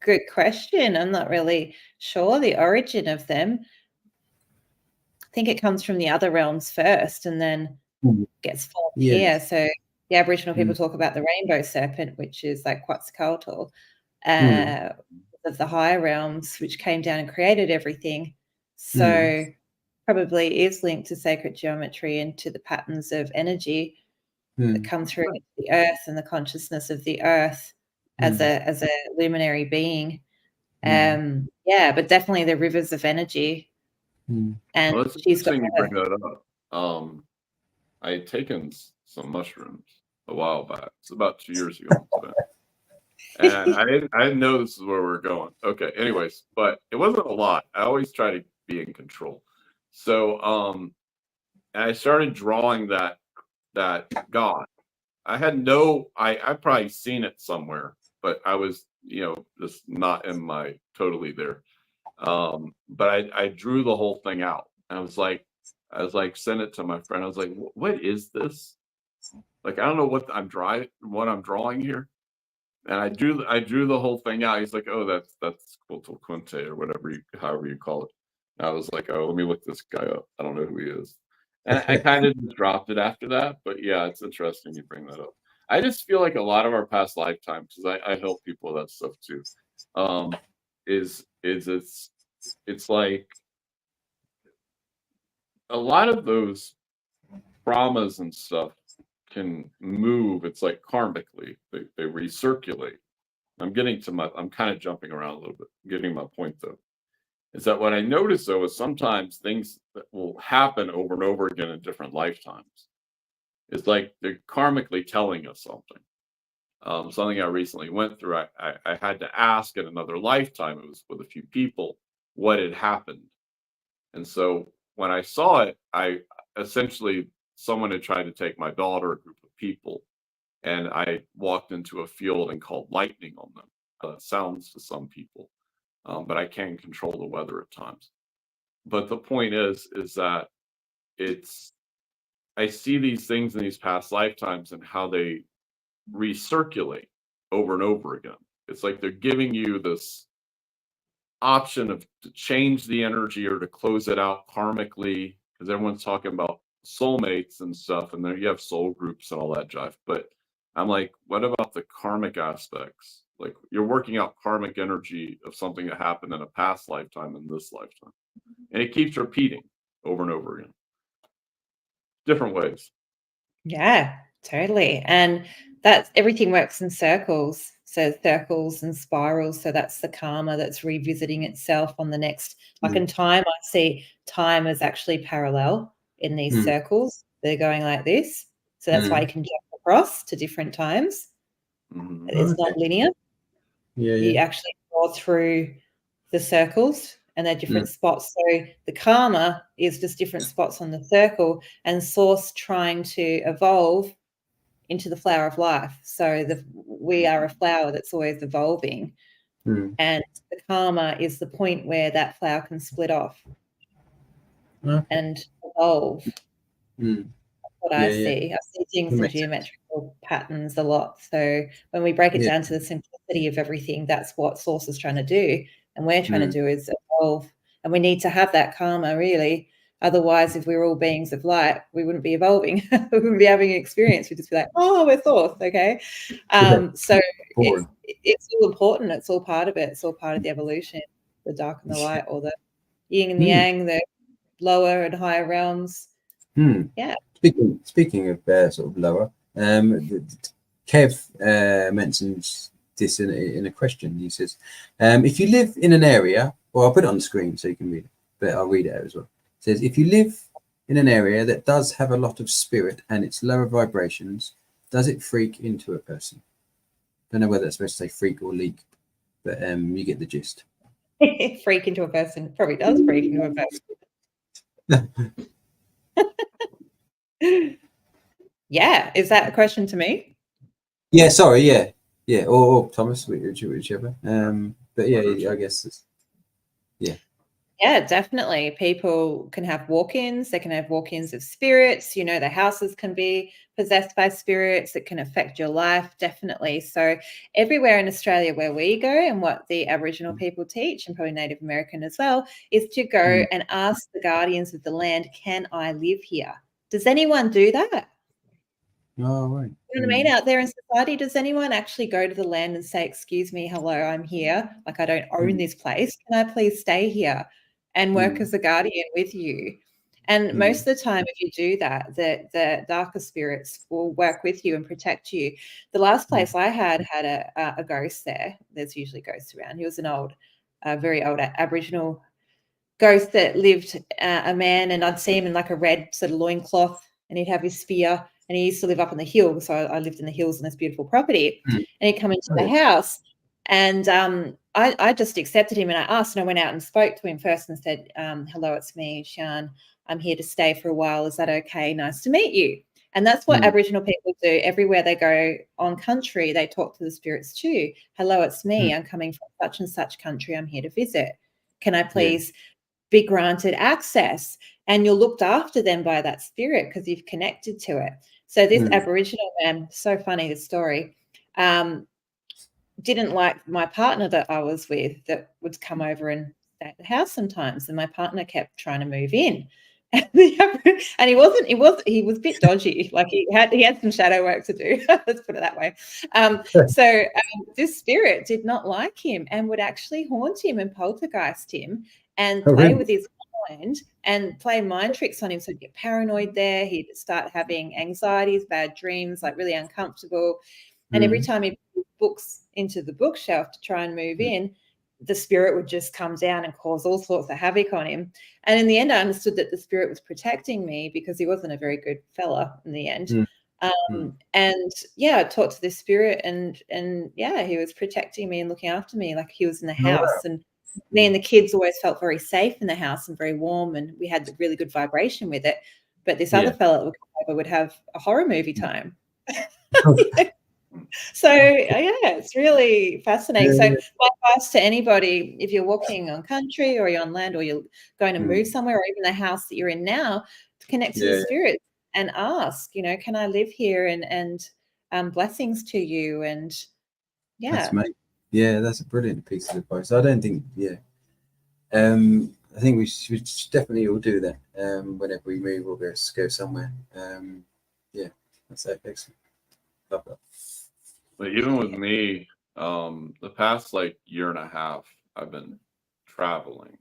good question. I'm not really sure the origin of them. I think it comes from the other realms first and then Mm. gets formed Yes. here. So the Aboriginal people Mm. talk about the rainbow serpent, which is like Quetzalcoatl, Mm. of the higher realms, which came down and created everything. So Mm. probably is linked to sacred geometry and to the patterns of energy that Mm. come through the earth and the consciousness of the earth as a luminary being. Yeah, but definitely the rivers of energy. Mm. And Well, it's she's got interesting you bring that up. I had taken some mushrooms a while back. It's about 2 years ago today. And I didn't know this is where we're going. Okay, anyways, but it wasn't a lot. I always try to be in control. So and I started drawing that God. I had no I probably seen it somewhere, but I was, just not in my totally there. But I drew the whole thing out. And I was like, send it to my friend. I was like, what is this? Like, I don't know what I'm drawing here. And I drew the whole thing out. He's like, oh, that's Quetzal Quinte or however you call it. And I was like, oh, let me look this guy up. I don't know who he is. And I kind of just dropped it after that. But yeah, it's interesting you bring that up. I just feel like a lot of our past lifetimes, because I help people with that stuff too, it's like a lot of those traumas and stuff can move. It's like karmically, they recirculate. I'm kind of jumping around a little bit. Getting my point though, is that what I notice though is sometimes things that will happen over and over again in different lifetimes. It's like they're karmically telling us something. Something I recently went through, I had to ask in another lifetime, it was with a few people, what had happened. And so when I saw it, I essentially, someone had tried to take my daughter, a group of people, and I walked into a field and called lightning on them. It sounds to some people, but I can control the weather at times. But the point is that it's, I see these things in these past lifetimes and how they recirculate over and over again. It's like they're giving you this option of to change the energy or to close it out karmically, because everyone's talking about soulmates and stuff, and there you have soul groups and all that jive. But I'm like, what about the karmic aspects? Like you're working out karmic energy of something that happened in a past lifetime in this lifetime. And it keeps repeating over and over again. Different ways. Yeah, totally. And that's everything works in circles. So circles and spirals. So that's the karma that's revisiting itself on the next, like in time, I see time as actually parallel in these circles. They're going like this. So that's why you can jump across to different times. It's not linear. You actually draw through the circles and they're different spots. So the karma is just different spots on the circle and source trying to evolve into the flower of life. So we are a flower that's always evolving. And the karma is the point where that flower can split off and evolve. That's what I see. I see things in geometrical patterns a lot. So when we break it down to the simplicity of everything, that's what Source is trying to do. And we're trying to do is evolve. And we need to have that karma, really. Otherwise, if we were all beings of light, we wouldn't be evolving. We wouldn't be having an experience. We'd just be like, oh, we're Source, okay? So it's all important. It's all part of it. It's all part of the evolution, the dark and the light, or the yin and the yang, the lower and higher realms. Yeah. Speaking of sort of lower, Kev mentions this in a question. He says, if you live in an area, well, I'll put it on the screen so you can read it, but I'll read it out as well. It says, if you live in an area that does have a lot of spirit and it's lower vibrations, does it freak into a person? Don't know whether it's supposed to say freak or leak. but you get the gist. Freak into a person. Probably does freak into a person. Yeah. Is that a question to me? Yeah, sorry, yeah, or Thomas, whichever. But yeah, I guess it's, Yeah, definitely. People can have walk-ins. They can have walk-ins of spirits. You know, their houses can be possessed by spirits. It can affect your life, definitely. So everywhere in Australia where we go, and what the Aboriginal people teach, and probably Native American as well, is to go and ask the guardians of the land, can I live here? Does anyone do that? oh right. You know what I mean? Out there in society, does anyone actually go to the land and say, excuse me, hello, I'm here. Like, I don't own this place. Can I please stay here and work as a guardian with you? And most of the time, if you do that, the darker spirits will work with you and protect you. The last place I had a ghost there. There's usually ghosts around. He was an old, very old Aboriginal ghost that lived, a man, and I'd see him in like a red sort of loincloth, and he'd have his spear, and he used to live up on the hill. So I lived in the hills on this beautiful property, and he'd come into the house, and I just accepted him, and I asked, and I went out and spoke to him first and said, hello, it's me, Sian. I'm here to stay for a while. Is that okay? Nice to meet you. And that's what Aboriginal people do. Everywhere they go on country, they talk to the spirits too. Hello, it's me. I'm coming from such and such country. I'm here to visit. Can I please be granted access? And you're looked after then by that spirit because you've connected to it. So this Aboriginal man, so funny, the story, didn't like my partner that I was with that would come over and stay at the house sometimes. And my partner kept trying to move in. And he was a bit dodgy. Like he had some shadow work to do. Let's put it that way. So this spirit did not like him and would actually haunt him and poltergeist him and play with his mind and play mind tricks on him. So he'd get paranoid there. He'd start having anxieties, bad dreams, like really uncomfortable. And every time he put books into the bookshelf to try and move in, the spirit would just come down and cause all sorts of havoc on him. And in the end, I understood that the spirit was protecting me because he wasn't a very good fella in the end. And yeah, I talked to this spirit, and yeah, he was protecting me and looking after me like he was in the house. And me and the kids always felt very safe in the house and very warm, and we had the really good vibration with it. But this other fella that would come over would have a horror movie time. So yeah, it's really fascinating. So my advice to anybody, if you're walking on country or you're on land or you're going to move somewhere, or even the house that you're in now, to connect to the spirits and ask, you know, can I live here, and blessings to you. And that's a brilliant piece of advice. I don't think I think we should definitely all do that whenever we move or go somewhere. That's excellent. Love that. But even with me, the past like year and a half, I've been traveling.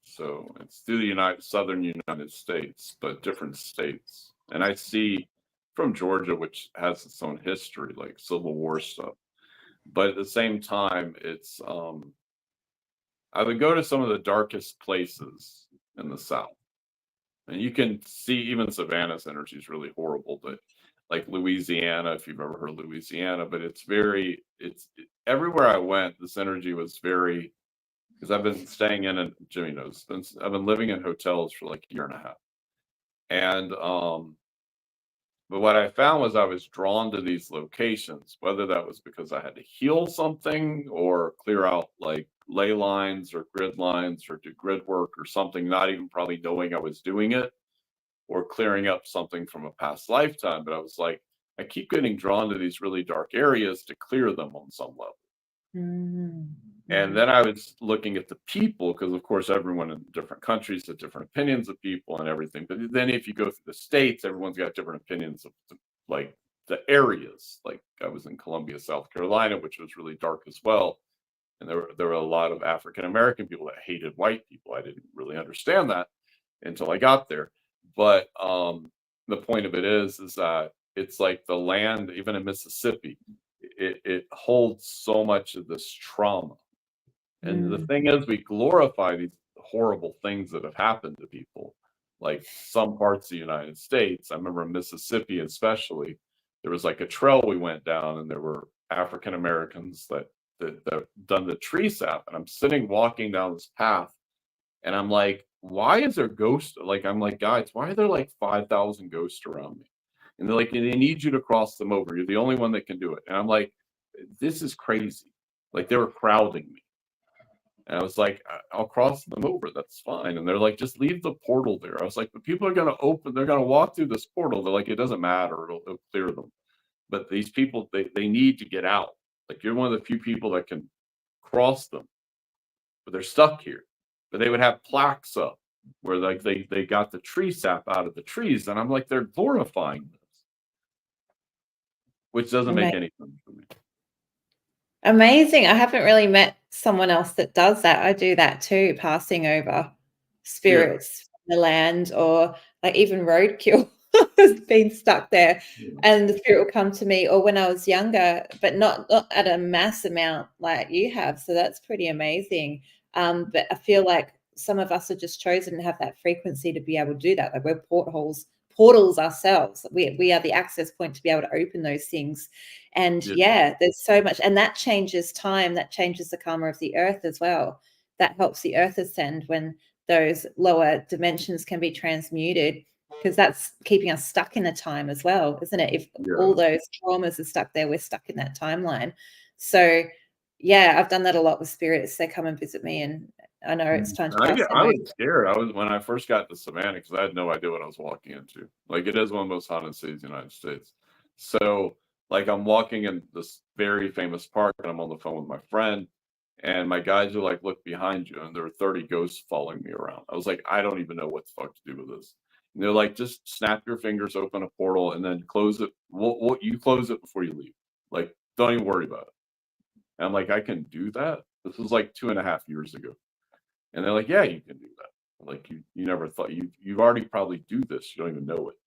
So it's through the southern United States, but different states. And I see from Georgia, which has its own history, like Civil War stuff. But at the same time, it's I would go to some of the darkest places in the South. And you can see even Savannah's energy is really horrible, but like Louisiana, if you've ever heard of Louisiana, but it's everywhere I went, this energy was very, because I've been staying in, Jimmy knows, I've been living in hotels for like a year and a half. And, but what I found was I was drawn to these locations, whether that was because I had to heal something or clear out like ley lines or grid lines or do grid work or something, not even probably knowing I was doing it, or clearing up something from a past lifetime. But I was like, I keep getting drawn to these really dark areas to clear them on some level. And then I was looking at the people, because of course everyone in different countries has different opinions of people and everything. But then if you go through the states, everyone's got different opinions of like the areas. Like I was in Columbia, South Carolina, which was really dark as well. And there were a lot of African American people that hated white people. I didn't really understand that until I got there. But the point of it is that it's like the land, even in Mississippi, it holds so much of this trauma. And the thing is, we glorify these horrible things that have happened to people. Like some parts of the United States, I remember in Mississippi especially, there was like a trail we went down, and there were African Americans that done the tree sap, and I'm sitting walking down this path, and I'm like, why is there ghosts? Like, I'm like, guys, why are there like 5,000 ghosts around me? And they're like, they need you to cross them over. You're the only one that can do it. And I'm like, this is crazy. Like, they were crowding me. And I was like, I'll cross them over. That's fine. And they're like, just leave the portal there. I was like, but people are going to they're going to walk through this portal. They're like, it doesn't matter. It'll clear them. But these people, they need to get out. Like, you're one of the few people that can cross them, but they're stuck here. But they would have plaques up where like they got the tree sap out of the trees. And I'm like, they're glorifying this, which doesn't make any sense to me. Amazing. I haven't really met someone else that does that. I do that too, passing over spirits from the land, or like even roadkill has been stuck there, and the spirit will come to me, or when I was younger, but not at a mass amount like you have. So that's pretty amazing. But I feel like some of us are just chosen to have that frequency to be able to do that. Like, we're portals ourselves. We are the access point to be able to open those things. And there's so much, and that changes time, that changes the karma of the earth as well. That helps the earth ascend when those lower dimensions can be transmuted, because that's keeping us stuck in a time as well, isn't it? If all those traumas are stuck there, we're stuck in that timeline. So I've done that a lot with spirits. They come and visit me, and I know it's time to pass them I over. was scared. When I first got to Savannah, because I had no idea what I was walking into. Like, it is one of the most haunted cities in the United States. So, like, I'm walking in this very famous park, and I'm on the phone with my friend, and my guys are like, look behind you, and there were 30 ghosts following me around. I was like, I don't even know what the fuck to do with this. And they're like, just snap your fingers, open a portal, and then close it. You close it before you leave. Like, don't even worry about it. And I'm like, I can do that? This was like 2.5 years ago. And they're like, yeah, you can do that. Like, you never thought you've already probably do this. You don't even know it.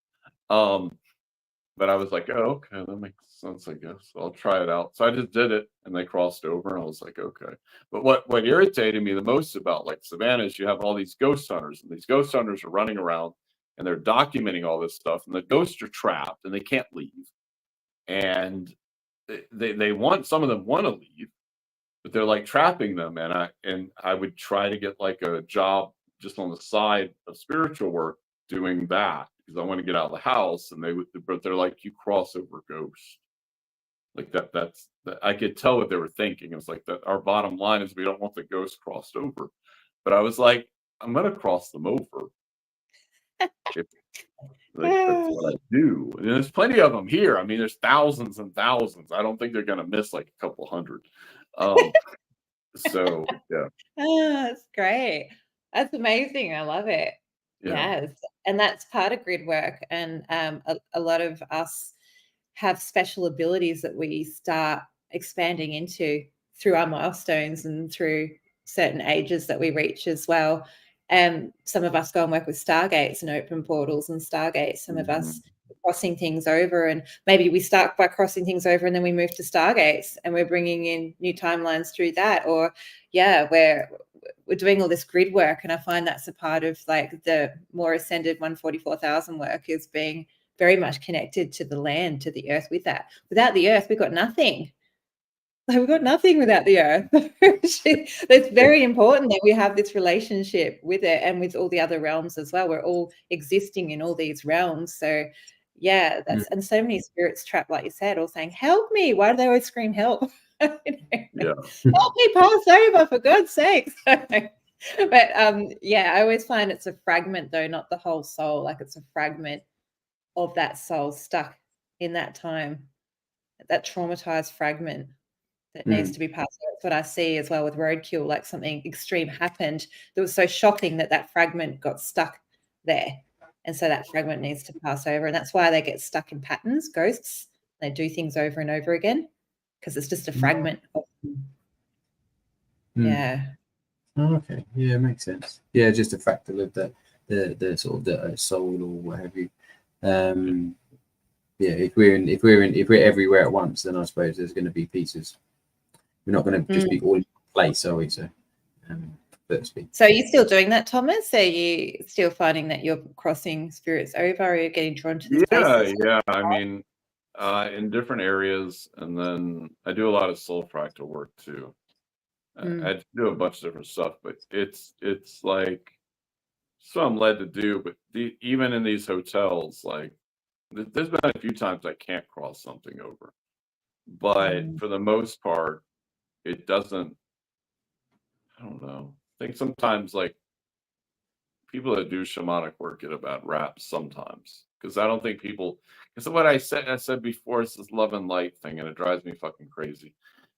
But I was like, oh, okay, that makes sense, I guess. I'll try it out. So I just did it, and they crossed over, and I was like, okay. But what irritated me the most about like Savannah is you have all these ghost hunters, and these ghost hunters are running around, and they're documenting all this stuff, and the ghosts are trapped, and they can't leave. And they want, some of them want to leave, but they're like trapping them. And I would try to get like a job just on the side of spiritual work doing that, because I want to get out of the house. And but they're like, you cross over ghosts. Like that's I could tell what they were thinking. It was like, that our bottom line is we don't want the ghosts crossed over. But I was like, I'm gonna cross them over. That's what I do. And there's plenty of them here. I mean, there's thousands and thousands. I don't think they're gonna miss like a couple hundred. So yeah. That's great. That's amazing. I love it. Yes. And that's part of grid work. And a lot of us have special abilities that we start expanding into through our milestones and through certain ages that we reach as well. And some of us go and work with stargates and open portals and stargates. Some of us crossing things over, and maybe we start by crossing things over and then we move to stargates and we're bringing in new timelines through that. Or we're doing all this grid work, and I find that's a part of like the more ascended 144,000 work, is being very much connected to the land, to the earth. With that, without the earth, we've got nothing. Like, we've got nothing without the earth. It's very important that we have this relationship with it, and with all the other realms as well. We're all existing in all these realms. So that's and so many spirits trapped, like you said, all saying, help me. Why do they always scream help? Help me pass over, for God's sakes. But I always find it's a fragment though, not the whole soul. Like, it's a fragment of that soul stuck in that time, that traumatized fragment that needs to be passed over. That's what I see as well with roadkill. Like, something extreme happened that was so shocking that fragment got stuck there. And so that fragment needs to pass over. And that's why they get stuck in patterns, ghosts. They do things over and over again, because it's just a fragment of them. Yeah. Okay. Yeah, makes sense. Yeah, just a fractal of the sort of the soul or what have you. If we're everywhere at once, then I suppose there's going to be pieces. We're not going to just be all in place, are we? So, so to speak. So are you still doing that, Thomas? Are you still finding that you're crossing spirits over, or you're getting drawn to the spaces? Yeah. I mean, in different areas, and then I do a lot of soul fractal work too. I do a bunch of different stuff, but it's like so I'm led to do. But even in these hotels, like there's been a few times I can't cross something over, but for the most part, it doesn't. I don't know. I think sometimes like people that do shamanic work get a bad rap sometimes because I don't think people. Because what I said before, it's this love and light thing, and it drives me fucking crazy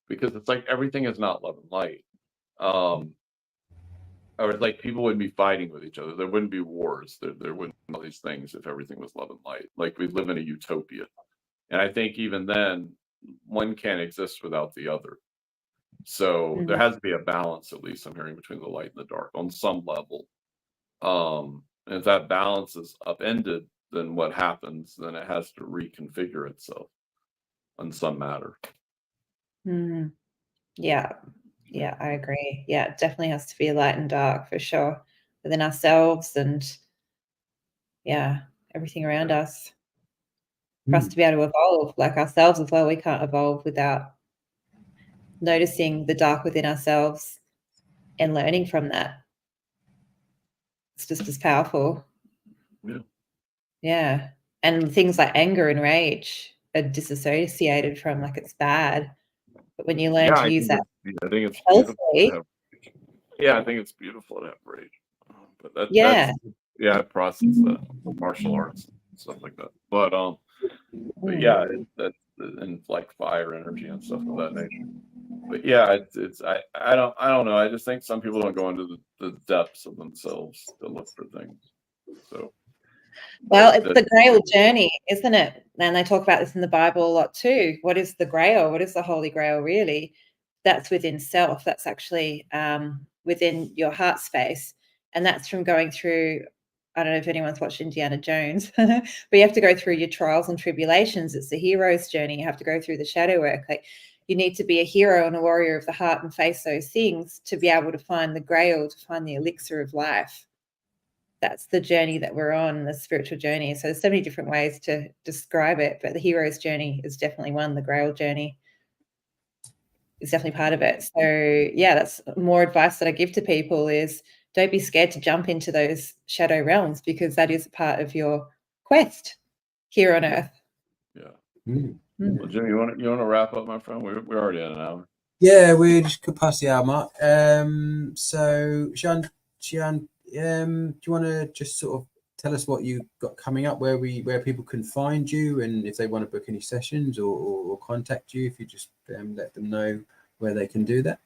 because it's like everything is not love and light. Or like people wouldn't be fighting with each other. There wouldn't be wars. There wouldn't be all these things if everything was love and light. Like we live in a utopia, and I think even then, one can't exist without the other. So there has to be a balance, at least I'm hearing, between the light and the dark on some level. And if that balance is upended, then what happens? Then it has to reconfigure itself on some matter. Yeah, I agree. Yeah, it definitely has to be light and dark for sure within ourselves and everything around us. For us to be able to evolve like ourselves as well, we can't evolve without noticing the dark within ourselves and learning from that. It's just as powerful. Yeah. And things like anger and rage are disassociated from like it's bad. But when you learn to use that, I think it's healthily, I think it's beautiful to have rage. But that's process martial arts and stuff like that. But yeah, that's and like fire energy and stuff of that nature. But yeah, it's I don't know. I just think some people don't go into the depths of themselves to look for things. So well, it's the Grail journey, isn't it? And they talk about this in the Bible a lot too. What is the Grail? What is the Holy Grail really? That's within self. That's actually within your heart space. And that's from going through, I don't know if anyone's watched Indiana Jones, but you have to go through your trials and tribulations. It's the hero's journey. You have to go through the shadow work. Like you need to be a hero and a warrior of the heart and face those things to be able to find the Grail, to find the elixir of life. That's the journey that we're on, the spiritual journey. So there's so many different ways to describe it, but the hero's journey is definitely one. The Grail journey is definitely part of it. So yeah, that's more advice that I give to people is don't be scared to jump into those shadow realms because that is part of your quest here on Earth. Yeah. Well, Jimmy, you want to wrap up, my friend? We're already at an hour. Yeah, we just could pass the hour mark. So Xian, do you want to just sort of tell us what you got coming up, where people can find you, and if they want to book any sessions or contact you, if you just let them know where they can do that?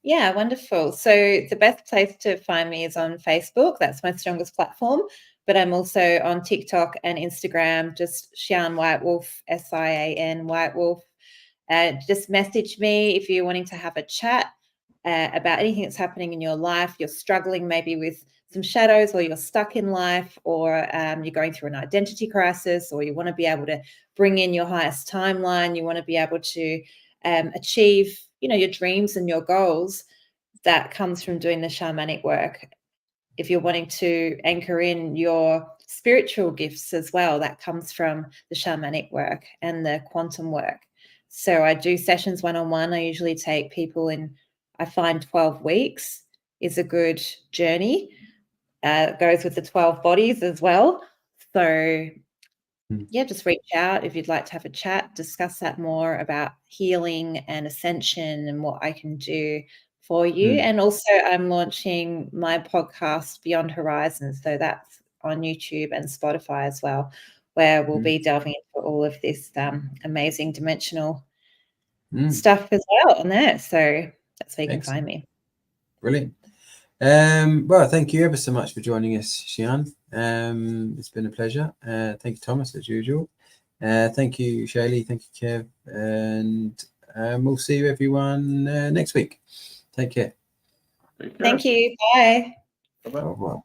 Yeah, wonderful. So the best place to find me is on Facebook. That's my strongest platform. But I'm also on TikTok and Instagram, just Xian White Wolf, SIAN White Wolf. Just message me if you're wanting to have a chat about anything that's happening in your life. You're struggling maybe with some shadows, or you're stuck in life, or you're going through an identity crisis, or you want to be able to bring in your highest timeline. You want to be able to achieve, your dreams and your goals. That comes from doing the shamanic work. If you're wanting to anchor in your spiritual gifts as well, that comes from the shamanic work and the quantum work. So I do sessions one-on-one. I usually take people in, I find 12 weeks is a good journey. It goes with the 12 bodies as well. So yeah, just reach out if you'd like to have a chat, discuss that more about healing and ascension and what I can do for you. And also I'm launching my podcast Beyond Horizons. So that's on YouTube and Spotify as well, where we'll be delving into all of this amazing dimensional stuff as well on there. So that's where you can find me. Brilliant. Well, thank you ever so much for joining us, Xian. It's been a pleasure. Thank you, Thomas, as usual. Thank you, Shaylee. Thank you, Kev. And we'll see you everyone next week. Take care. Thank you. Bye. Bye-bye.